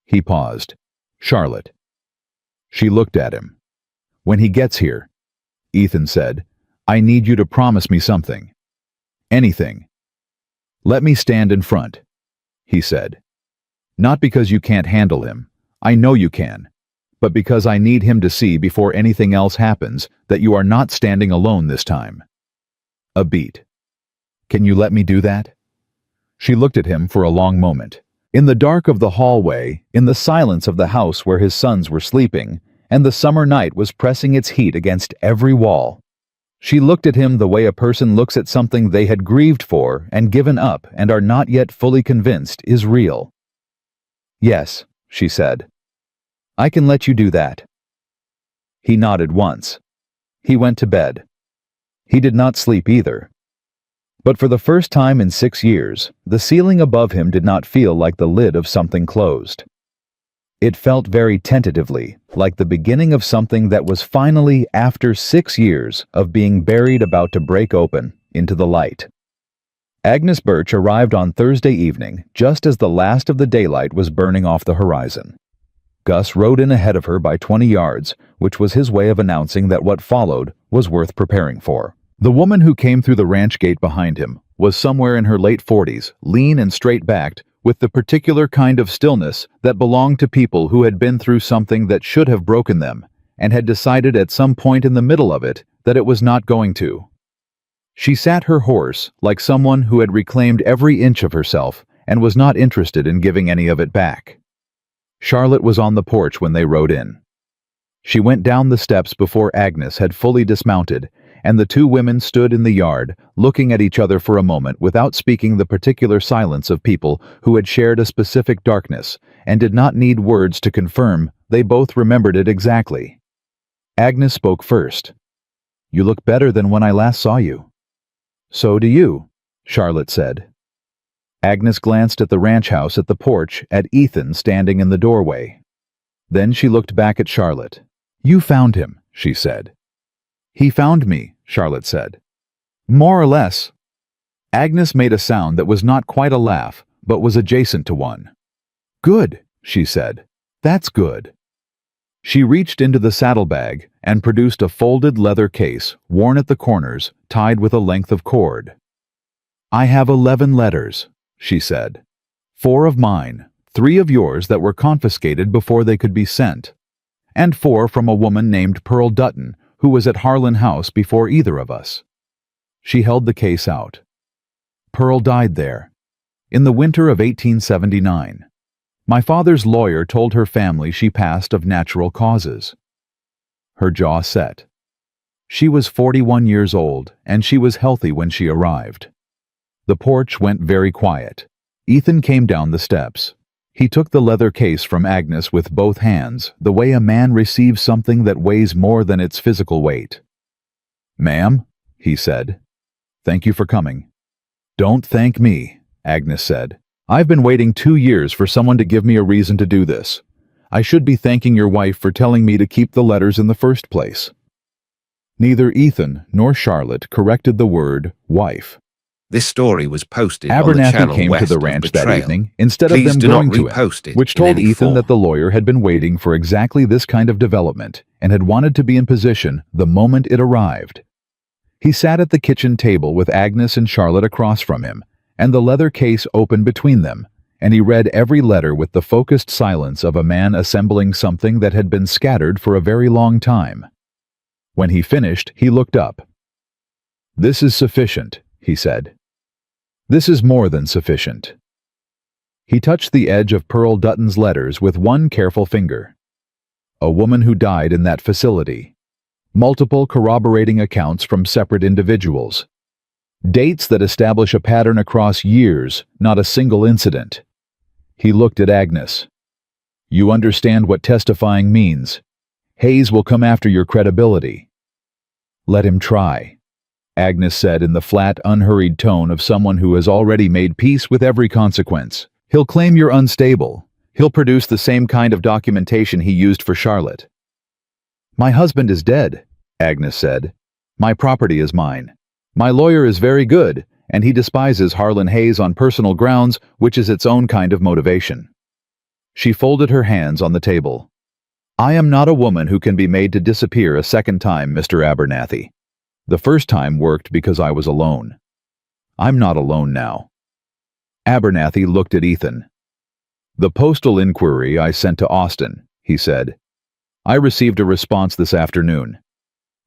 He paused. "Charlotte." She looked at him. "When he gets here," Ethan said, "I need you to promise me something. Anything." "Let me stand in front," he said. "Not because you can't handle him. I know you can. But because I need him to see before anything else happens that you are not standing alone this time." A beat. "Can you let me do that?" She looked at him for a long moment. In the dark of the hallway, in the silence of the house where his sons were sleeping, and the summer night was pressing its heat against every wall, she looked at him the way a person looks at something they had grieved for and given up and are not yet fully convinced is real. "Yes," she said. "I can let you do that." He nodded once. He went to bed. He did not sleep either. But for the first time in 6 years, the ceiling above him did not feel like the lid of something closed. It felt very tentatively, like the beginning of something that was finally, after 6 years of being buried, about to break open into the light. Agnes Birch arrived on Thursday evening, just as the last of the daylight was burning off the horizon. Gus rode in ahead of her by 20 yards, which was his way of announcing that what followed was worth preparing for. The woman who came through the ranch gate behind him was somewhere in her late 40s, lean and straight-backed, with the particular kind of stillness that belonged to people who had been through something that should have broken them, and had decided at some point in the middle of it that it was not going to. She sat her horse like someone who had reclaimed every inch of herself and was not interested in giving any of it back. Charlotte was on the porch when they rode in. She went down the steps before Agnes had fully dismounted, and the two women stood in the yard, looking at each other for a moment without speaking, the particular silence of people who had shared a specific darkness and did not need words to confirm they both remembered it exactly. Agnes spoke first. "You look better than when I last saw you." "So do you," Charlotte said. Agnes glanced at the ranch house at the porch, at Ethan standing in the doorway. Then she looked back at Charlotte. "You found him," she said. "He found me," Charlotte said. "More or less." Agnes made a sound that was not quite a laugh, but was adjacent to one. "Good," she said. "That's good." She reached into the saddlebag and produced a folded leather case, worn at the corners, tied with a length of cord. "I have 11 letters," she said. 4 of mine, 3 of yours that were confiscated before they could be sent, and 4 from a woman named Pearl Dutton, who was at Harlan House before either of us. She held the case out. "Pearl died there, in the winter of 1879. My father's lawyer told her family she passed of natural causes." Her jaw set. She was 41 years old, and she was healthy when she arrived. The porch went very quiet. Ethan came down the steps. He took the leather case from Agnes with both hands, the way a man receives something that weighs more than its physical weight. "Ma'am," he said, "thank you for coming." "Don't thank me," Agnes said. "I've been waiting 2 years for someone to give me a reason to do this. I should be thanking your wife for telling me to keep the letters in the first place." Neither Ethan nor Charlotte corrected the word wife. This story was posted on the Abernathy channel came to west the of ranch that Betrayal. evening instead of Please them do not going to him, repost it which in told any Ethan form. that the lawyer had been waiting for exactly this kind of development and had wanted to be in position the moment it arrived. He sat at the kitchen table with Agnes and Charlotte across from him, and the leather case open between them, and he read every letter with the focused silence of a man assembling something that had been scattered for a very long time. When he finished, he looked up. "This is sufficient," he said. "This is more than sufficient." He touched the edge of Pearl Dutton's letters with one careful finger. A woman who died in that facility. Multiple corroborating accounts from separate individuals. Dates that establish a pattern across years, not a single incident. He looked at Agnes. "You understand what testifying means. Hayes will come after your credibility." "Let him try," Agnes said in the flat, unhurried tone of someone who has already made peace with every consequence. "He'll claim you're unstable. He'll produce the same kind of documentation he used for Charlotte." "My husband is dead," Agnes said. "My property is mine. My lawyer is very good, and he despises Harlan Hayes on personal grounds, which is its own kind of motivation." She folded her hands on the table. "I am not a woman who can be made to disappear a second time, Mr. Abernathy. The first time worked because I was alone. I'm not alone now." Abernathy looked at Ethan. "The postal inquiry I sent to Austin," he said. "I received a response this afternoon.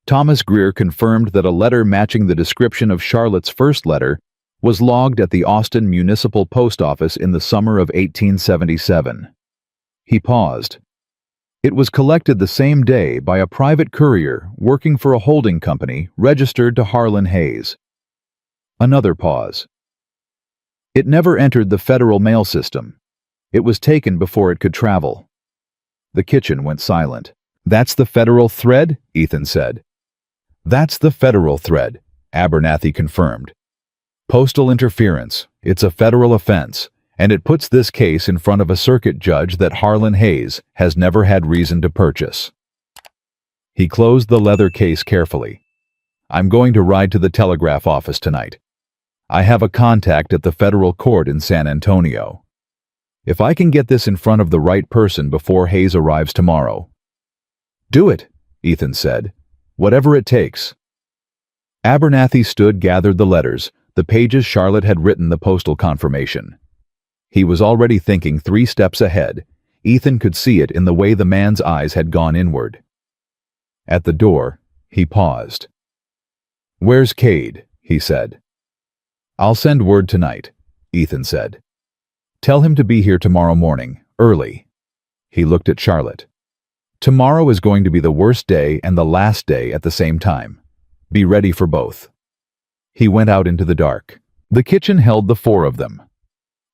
Thomas Greer confirmed that a letter matching the description of Charlotte's first letter was logged at the Austin Municipal Post Office in the summer of 1877. He paused. "It was collected the same day by a private courier working for a holding company registered to Harlan Hayes." Another pause. "It never entered the federal mail system. It was taken before it could travel." The kitchen went silent. "That's the federal thread?" Ethan said. "That's the federal thread," Abernathy confirmed. "Postal interference. It's a federal offense, and it puts this case in front of a circuit judge that Harlan Hayes has never had reason to purchase." He closed the leather case carefully. "I'm going to ride to the telegraph office tonight. I have a contact at the federal court in San Antonio. If I can get this in front of the right person before Hayes arrives tomorrow." "Do it," Ethan said. "Whatever it takes." Abernathy gathered the letters, the pages Charlotte had written the postal confirmation. He was already thinking 3 steps ahead. Ethan could see it in the way the man's eyes had gone inward. At the door, he paused. "Where's Cade?" he said. "I'll send word tonight," Ethan said. "Tell him to be here tomorrow morning, early." He looked at Charlotte. "Tomorrow is going to be the worst day and the last day at the same time. Be ready for both." He went out into the dark. The kitchen held the 4 of them.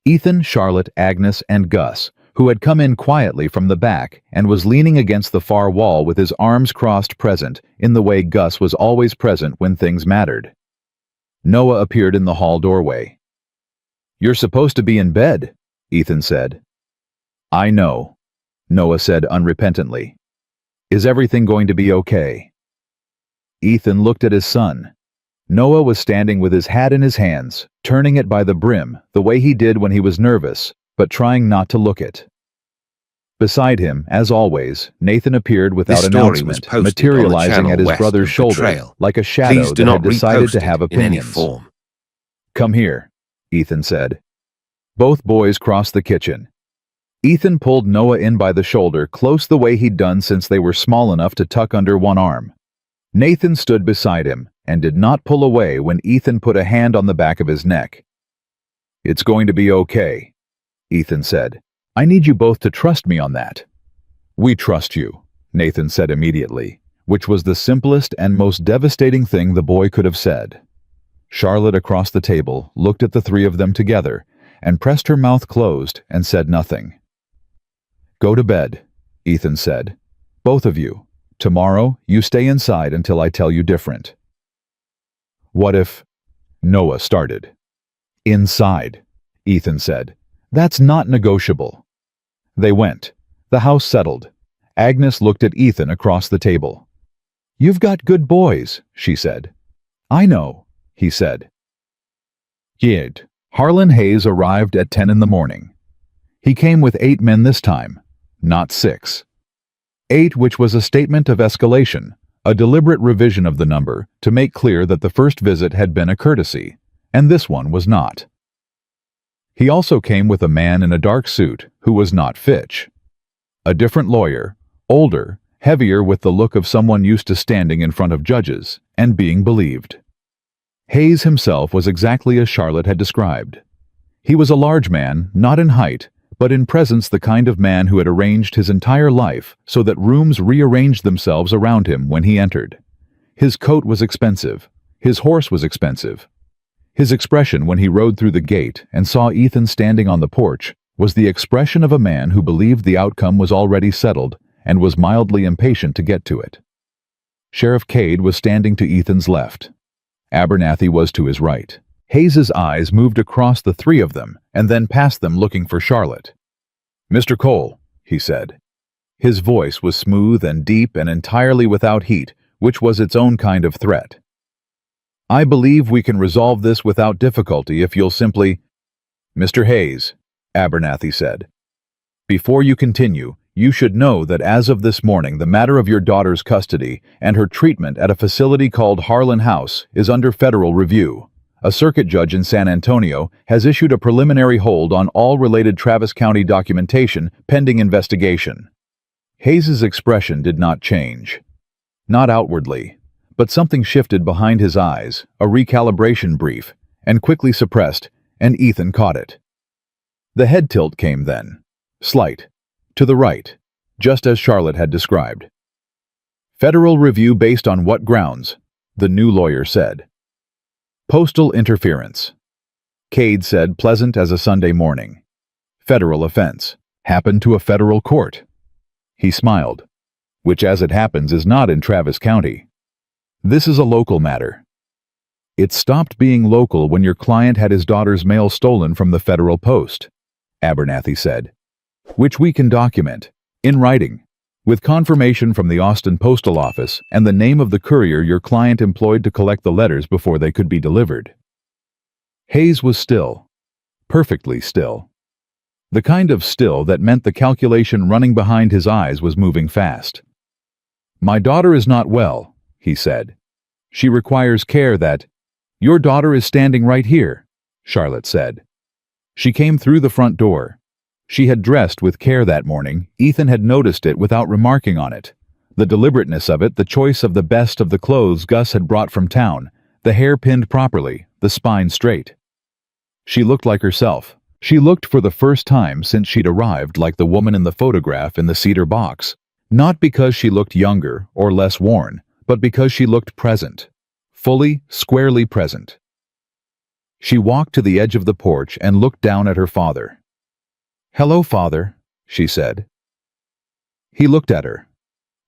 Ethan, Charlotte, Agnes, and Gus, who had come in quietly from the back and was leaning against the far wall with his arms crossed, present in the way Gus was always present when things mattered. Noah appeared in the hall doorway. "You're supposed to be in bed," Ethan said. "I know," Noah said unrepentantly. "Is everything going to be okay?" Ethan looked at his son. Noah was standing with his hat in his hands, turning it by the brim, the way he did when he was nervous, but trying not to look it. Beside him, as always, Nathan appeared without This story was announcement, posted on the materializing channel at his west brother's of shoulder, Betrayal. like a shadow Please do that not had decided repost to have it in any opinions. form. "Come here," Ethan said. Both boys crossed the kitchen. Ethan pulled Noah in by the shoulder, close the way he'd done since they were small enough to tuck under one arm. Nathan stood beside him and did not pull away when Ethan put a hand on the back of his neck. "It's going to be okay," Ethan said. "I need you both to trust me on that." "We trust you," Nathan said immediately, which was the simplest and most devastating thing the boy could have said. Charlotte across the table looked at the 3 of them together and pressed her mouth closed and said nothing. "Go to bed," Ethan said. "Both of you. Tomorrow, you stay inside until I tell you different." "What if—" Noah started. "Inside," Ethan said. "That's not negotiable." They went. The house settled. Agnes looked at Ethan across the table. "You've got good boys," she said. "I know," he said. Yet, Harlan Hayes arrived at 10 in the morning. He came with 8 men this time, not 6. 8, which was a statement of escalation, a deliberate revision of the number to make clear that the first visit had been a courtesy, and this one was not. He also came with a man in a dark suit who was not Fitch. A different lawyer, older, heavier, with the look of someone used to standing in front of judges and being believed. Hayes himself was exactly as Charlotte had described. He was a large man, not in height, but in presence the kind of man who had arranged his entire life so that rooms rearranged themselves around him when he entered. His coat was expensive. His horse was expensive. His expression when he rode through the gate and saw Ethan standing on the porch was the expression of a man who believed the outcome was already settled and was mildly impatient to get to it. Sheriff Cade was standing to Ethan's left. Abernathy was to his right. Hayes's eyes moved across the 3 of them and then past them looking for Charlotte. "Mr. Cole," he said. His voice was smooth and deep and entirely without heat, which was its own kind of threat. "I believe we can resolve this without difficulty if you'll simply—" "Mr. Hayes," Abernathy said, "before you continue, you should know that as of this morning the matter of your daughter's custody and her treatment at a facility called Harlan House is under federal review. A circuit judge in San Antonio has issued a preliminary hold on all related Travis County documentation pending investigation." Hayes's expression did not change. Not outwardly, but something shifted behind his eyes, a recalibration brief, and quickly suppressed, and Ethan caught it. The head tilt came then, slight, to the right, just as Charlotte had described. "Federal review based on what grounds?" the new lawyer said. "Postal interference." Cade said, pleasant as a Sunday morning. "Federal offense. Happened to a federal court." He smiled. "Which, as it happens, is not in Travis County. This is a local matter." "It stopped being local when your client had his daughter's mail stolen from the Federal Post," Abernathy said. "Which we can document, in writing, with confirmation from the Austin Postal Office and the name of the courier your client employed to collect the letters before they could be delivered." Hayes was still. Perfectly still. The kind of still that meant the calculation running behind his eyes was moving fast. "My daughter is not well," he said. "She requires care that—" "Your daughter is standing right here," Charlotte said. "She came through the front door. She had dressed with care that morning. Ethan had noticed it without remarking on it. The deliberateness of it, the choice of the best of the clothes Gus had brought from town, the hair pinned properly, the spine straight. She looked like herself. She looked for the first time since she'd arrived like the woman in the photograph in the cedar box, not because she looked younger or less worn, but because she looked present, fully, squarely present. She walked to the edge of the porch and looked down at her father. "Hello, Father," she said. He looked at her.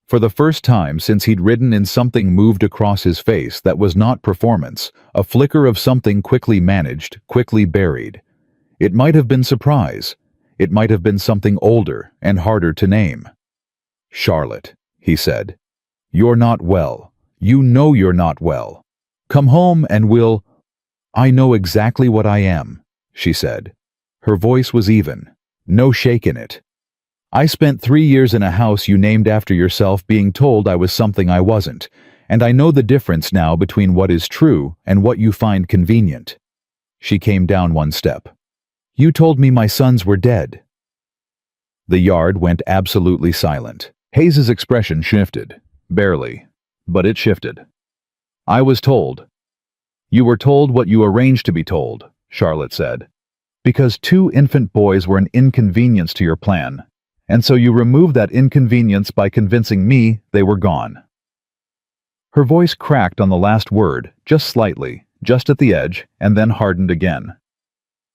For the first time since he'd ridden in, something moved across his face that was not performance, a flicker of something quickly managed, quickly buried. It might have been surprise. It might have been something older and harder to name. "Charlotte," he said, "you're not well. You know you're not well. Come home and we'll—" "I know exactly what I am," she said. Her voice was even. No shake in it. "I spent 3 years in a house you named after yourself being told I was something I wasn't, and I know the difference now between what is true and what you find convenient." She came down 1 step. "You told me my sons were dead." The yard went absolutely silent. Hayes's expression shifted. Barely. But it shifted. "I was told." "You were told what you arranged to be told," Charlotte said. "Because 2 infant boys were an inconvenience to your plan, and so you removed that inconvenience by convincing me they were gone." Her voice cracked on the last word, just slightly, just at the edge, and then hardened again.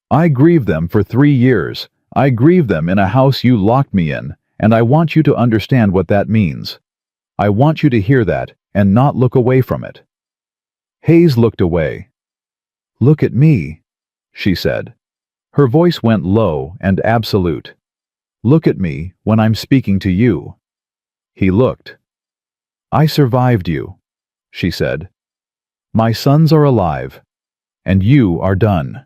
"I grieved them for 3 years. I grieved them in a house you locked me in, and I want you to understand what that means. I want you to hear that and not look away from it." Hayes looked away. "Look at me," she said. Her voice went low and absolute. "Look at me when I'm speaking to you." He looked. "I survived you," she said. "My sons are alive. And you are done."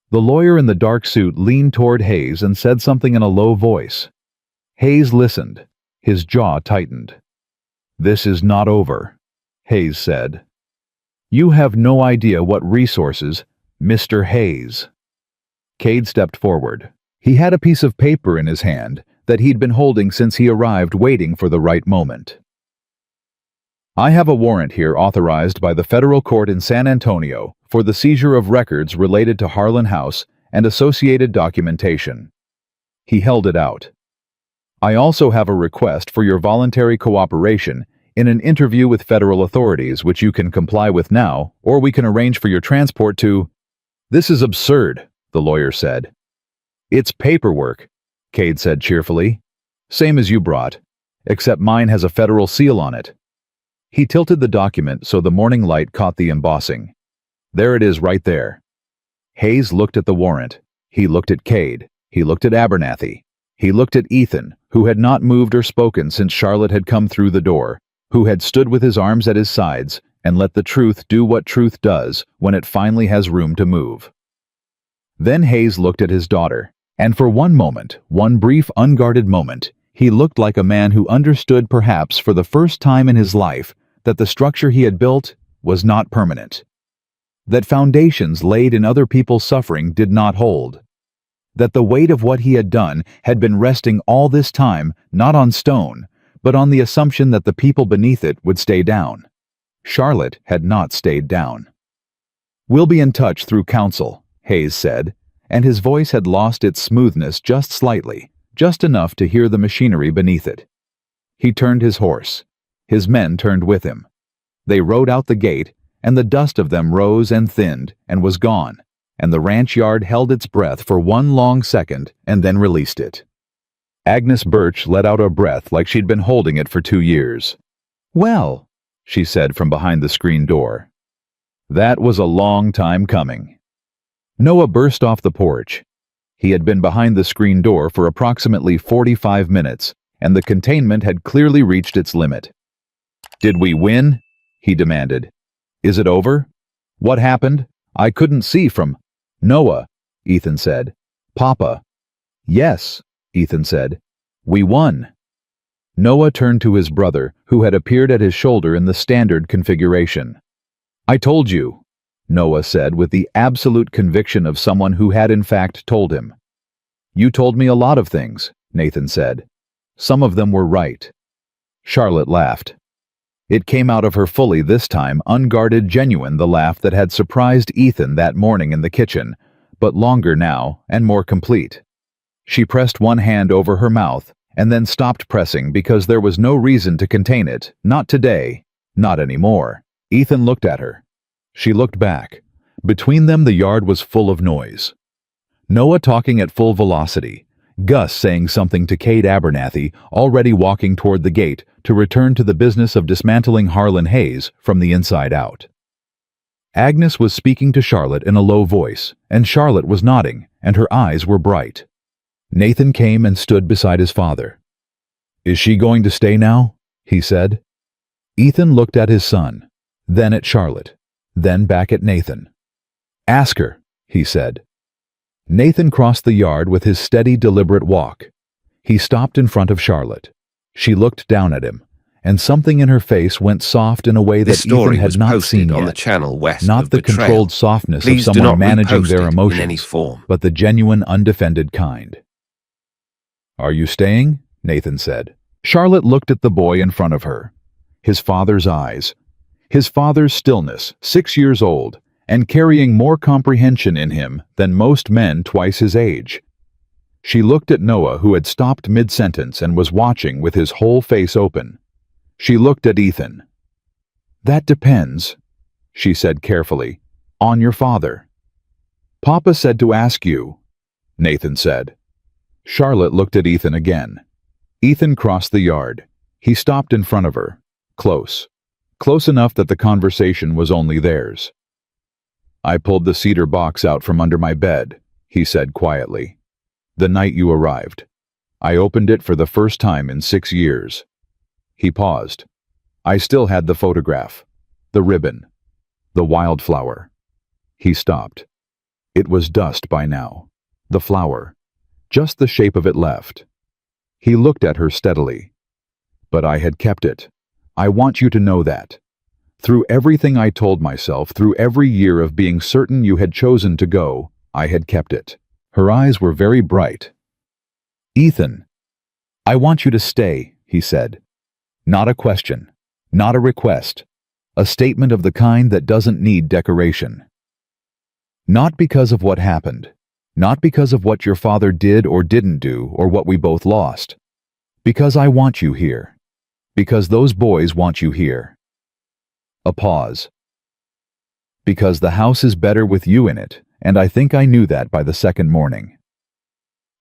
The lawyer in the dark suit leaned toward Hayes and said something in a low voice. Hayes listened. His jaw tightened. "This is not over," Hayes said. "You have no idea what resources, Mr. Hayes." Cade stepped forward. He had a piece of paper in his hand that he'd been holding since he arrived, waiting for the right moment. "I have a warrant here authorized by the federal court in San Antonio for the seizure of records related to Harlan House and associated documentation." He held it out. "I also have a request for your voluntary cooperation in an interview with federal authorities, which you can comply with now, or we can arrange for your transport to—" "This is absurd," the lawyer said. "It's paperwork," Cade said cheerfully. "Same as you brought, except mine has a federal seal on it." He tilted the document so the morning light caught the embossing. "There it is right there." Hayes looked at the warrant. He looked at Cade. He looked at Abernathy. He looked at Ethan, who had not moved or spoken since Charlotte had come through the door, who had stood with his arms at his sides and let the truth do what truth does when it finally has room to move. Then Hayes looked at his daughter, and for one moment, one brief unguarded moment, he looked like a man who understood perhaps for the first time in his life that the structure he had built was not permanent. That foundations laid in other people's suffering did not hold. That the weight of what he had done had been resting all this time not on stone, but on the assumption that the people beneath it would stay down. Charlotte had not stayed down. "We'll be in touch through counsel," Hayes said, and his voice had lost its smoothness just slightly, just enough to hear the machinery beneath it. He turned his horse. His men turned with him. They rode out the gate, and the dust of them rose and thinned and was gone, and the ranch yard held its breath for one long second and then released it. Agnes Birch let out a breath like she'd been holding it for 2 years. "Well," she said from behind the screen door. That was a long time coming. Noah burst off the porch. He had been behind the screen door for approximately 45 minutes, and the containment had clearly reached its limit. "Did we win?" he demanded. "Is it over? What happened? I couldn't see from—" "Noah," Ethan said. "Papa." "Yes," Ethan said. "We won." Noah turned to his brother, who had appeared at his shoulder in the standard configuration. "I told you," Noah said with the absolute conviction of someone who had in fact told him. "You told me a lot of things," Nathan said. "Some of them were right." Charlotte laughed. It came out of her fully this time, unguarded, genuine, the laugh that had surprised Ethan that morning in the kitchen, but longer now and more complete. She pressed one hand over her mouth and then stopped pressing because there was no reason to contain it, not today, not anymore. Ethan looked at her. She looked back. Between them the yard was full of noise. Noah talking at full velocity, Gus saying something to Cade Abernathy, already walking toward the gate to return to the business of dismantling Harlan Hayes from the inside out. Agnes was speaking to Charlotte in a low voice, and Charlotte was nodding, and her eyes were bright. Nathan came and stood beside his father. "Is she going to stay now?" he said. Ethan looked at his son, then at Charlotte, then back at Nathan. "Ask her," he said. Nathan crossed the yard with his steady, deliberate walk. He stopped in front of Charlotte. She looked down at him, and something in her face went soft in a way that Ethan had not seen yet. On the channel west Not of the Betrayal. controlled softness Please of do someone not managing repost their it in emotions, any form. but the genuine, undefended kind. "Are you staying?" Nathan said. Charlotte looked at the boy in front of her. His father's eyes. His father's stillness, 6 years old, and carrying more comprehension in him than most men twice his age. She looked at Noah, who had stopped mid-sentence and was watching with his whole face open. She looked at Ethan. "That depends," she said carefully, "on your father." "Papa said to ask you," Nathan said. Charlotte looked at Ethan again. Ethan crossed the yard. He stopped in front of her, close. Close enough that the conversation was only theirs. "I pulled the cedar box out from under my bed," he said quietly. "The night you arrived. I opened it for the first time in 6 years. He paused. "I still had the photograph, the ribbon, the wildflower. He stopped. It was dust by now. The flower. Just the shape of it left. He looked at her steadily. But I had kept it. I want you to know that. Through everything I told myself, through every year of being certain you had chosen to go, I had kept it. Her eyes were very bright. Ethan, I want you to stay, he said. Not a question. Not a request. A statement of the kind that doesn't need decoration. Not because of what happened. Not because of what your father did or didn't do or what we both lost. Because I want you here. Because those boys want you here. A pause. Because the house is better with you in it, and I think I knew that by the second morning.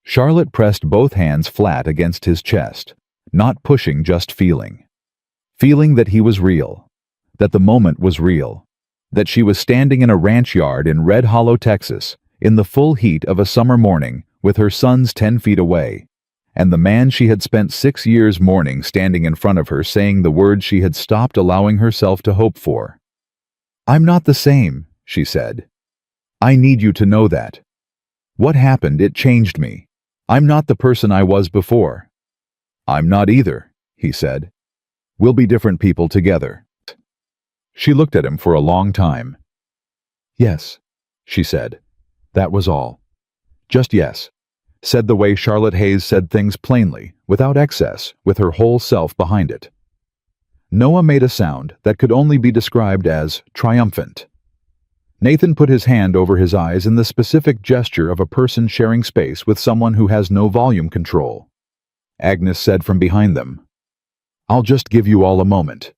Charlotte pressed both hands flat against his chest, not pushing, just feeling. Feeling that he was real. That the moment was real. That she was standing in a ranch yard in Red Hollow, Texas, in the full heat of a summer morning, with her sons 10 feet away, and the man she had spent 6 years mourning standing in front of her saying the words she had stopped allowing herself to hope for. I'm not the same, she said. I need you to know that. What happened, it changed me. I'm not the person I was before. I'm not either, he said. We'll be different people together. She looked at him for a long time. Yes, she said. That was all. Just yes. Said the way Charlotte Hayes said things plainly, without excess, with her whole self behind it. Noah made a sound that could only be described as triumphant. Nathan put his hand over his eyes in the specific gesture of a person sharing space with someone who has no volume control. Agnes said from behind them, I'll just give you all a moment,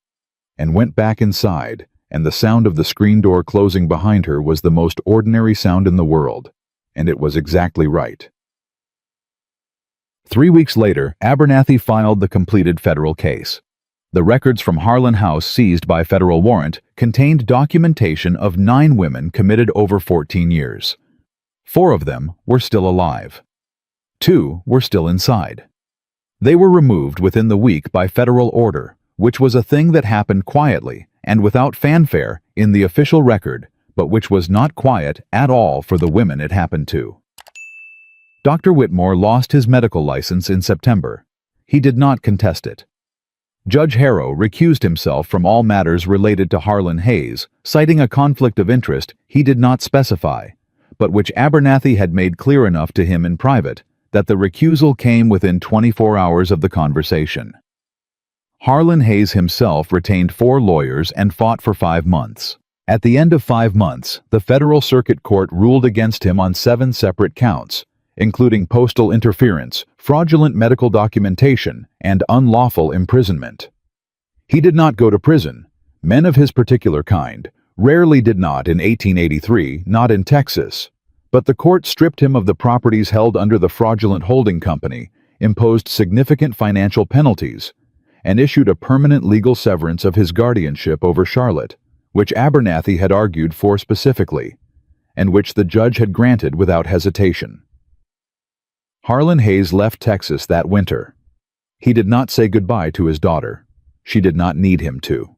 and went back inside, and the sound of the screen door closing behind her was the most ordinary sound in the world, and it was exactly right. 3 weeks later, Abernathy filed the completed federal case. The records from Harlan House seized by federal warrant contained documentation of 9 women committed over 14 years. 4 of them were still alive. 2 were still inside. They were removed within the week by federal order, which was a thing that happened quietly and without fanfare in the official record, but which was not quiet at all for the women it happened to. Dr. Whitmore lost his medical license in September. He did not contest it. Judge Harrow recused himself from all matters related to Harlan Hayes, citing a conflict of interest he did not specify, but which Abernathy had made clear enough to him in private that the recusal came within 24 hours of the conversation. Harlan Hayes himself retained 4 lawyers and fought for 5 months. At the end of 5 months, the Federal Circuit Court ruled against him on 7 separate counts, including postal interference, fraudulent medical documentation, and unlawful imprisonment. He did not go to prison. Men of his particular kind rarely did not in 1883, not in Texas. But the court stripped him of the properties held under the fraudulent holding company, imposed significant financial penalties, and issued a permanent legal severance of his guardianship over Charlotte, which Abernathy had argued for specifically, and which the judge had granted without hesitation. Harlan Hayes left Texas that winter. He did not say goodbye to his daughter. She did not need him to.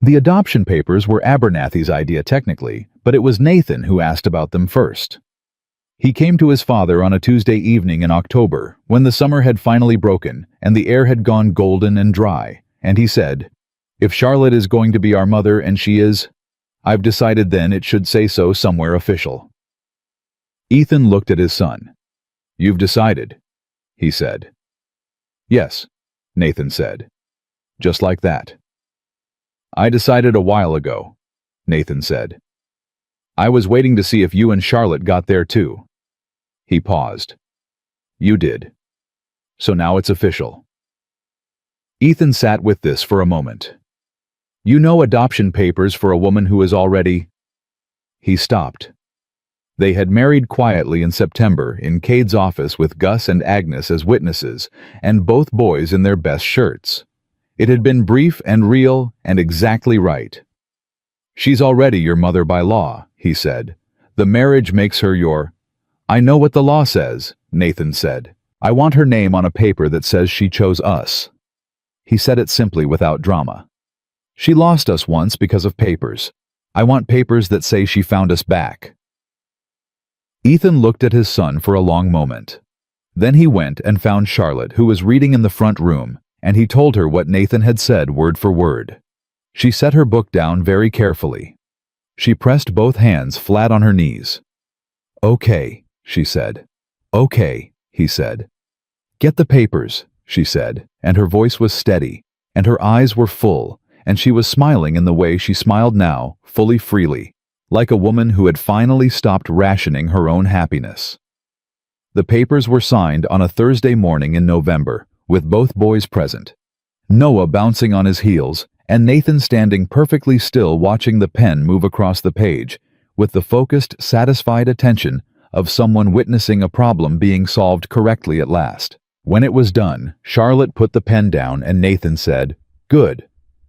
The adoption papers were Abernathy's idea technically, but it was Nathan who asked about them first. He came to his father on a Tuesday evening in October, when the summer had finally broken and the air had gone golden and dry, and he said, "If Charlotte is going to be our mother, and she is, I've decided then it should say so somewhere official." Ethan looked at his son. "You've decided," he said. "Yes," Nathan said. "Just like that." "I decided a while ago," Nathan said. "I was waiting to see if you and Charlotte got there too." He paused. "You did. So now it's official." Ethan sat with this for a moment. "You know adoption papers for a woman who is already—" He stopped. They had married quietly in September in Cade's office with Gus and Agnes as witnesses, and both boys in their best shirts. It had been brief and real and exactly right. "She's already your mother by law," he said. "The marriage makes her your—" "I know what the law says," Nathan said. "I want her name on a paper that says she chose us." He said it simply without drama. She lost us once because of papers. I want papers that say she found us back." Ethan looked at his son for a long moment. Then he went and found Charlotte, who was reading in the front room, and he told her what Nathan had said word for word. She set her book down very carefully. She pressed both hands flat on her knees. "Okay," she said. "Okay," he said. "Get the papers," she said, and her voice was steady, and her eyes were full, and she was smiling in the way she smiled now, fully freely, like a woman who had finally stopped rationing her own happiness. The papers were signed on a Thursday morning in November, with both boys present. Noah bouncing on his heels, and Nathan standing perfectly still watching the pen move across the page, with the focused, satisfied attention of someone witnessing a problem being solved correctly at last. When it was done, Charlotte put the pen down and Nathan said, "Good.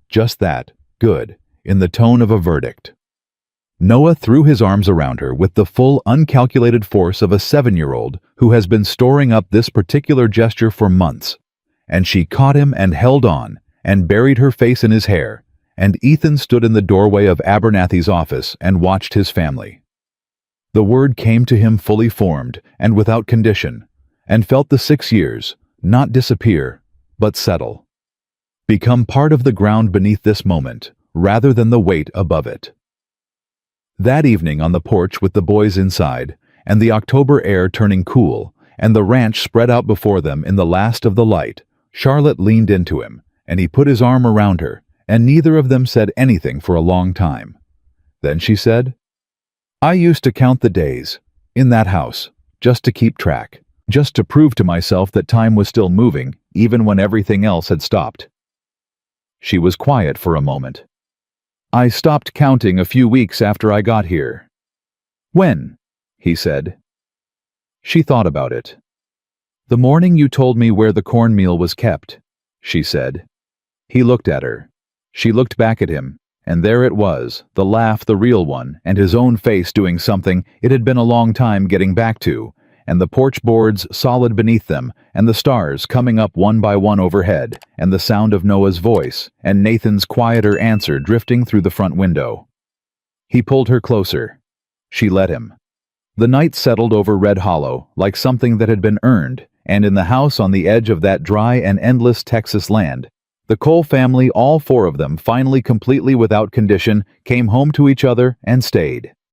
Just that, good," in the tone of a verdict. Noah threw his arms around her with the full, uncalculated force of a 7-year-old who has been storing up this particular gesture for months, and she caught him and held on, and buried her face in his hair, and Ethan stood in the doorway of Abernathy's office and watched his family. The word came to him fully formed and without condition, and felt the 6 years, not disappear, but settle. Become part of the ground beneath this moment, rather than the weight above it. That evening on the porch with the boys inside, and the October air turning cool, and the ranch spread out before them in the last of the light, Charlotte leaned into him, and he put his arm around her, and neither of them said anything for a long time. Then she said, "I used to count the days, in that house, just to keep track, just to prove to myself that time was still moving, even when everything else had stopped." She was quiet for a moment. "I stopped counting a few weeks after I got here." "When?" he said. She thought about it. "The morning you told me where the cornmeal was kept," she said. He looked at her. She looked back at him, and there it was, the laugh, the real one, and his own face doing something it had been a long time getting back to, and the porch boards solid beneath them, and the stars coming up one by one overhead, and the sound of Noah's voice, and Nathan's quieter answer drifting through the front window. He pulled her closer. She let him. The night settled over Red Hollow like something that had been earned, and in the house on the edge of that dry and endless Texas land, the Cole family, all 4 of them, finally completely without condition, came home to each other and stayed.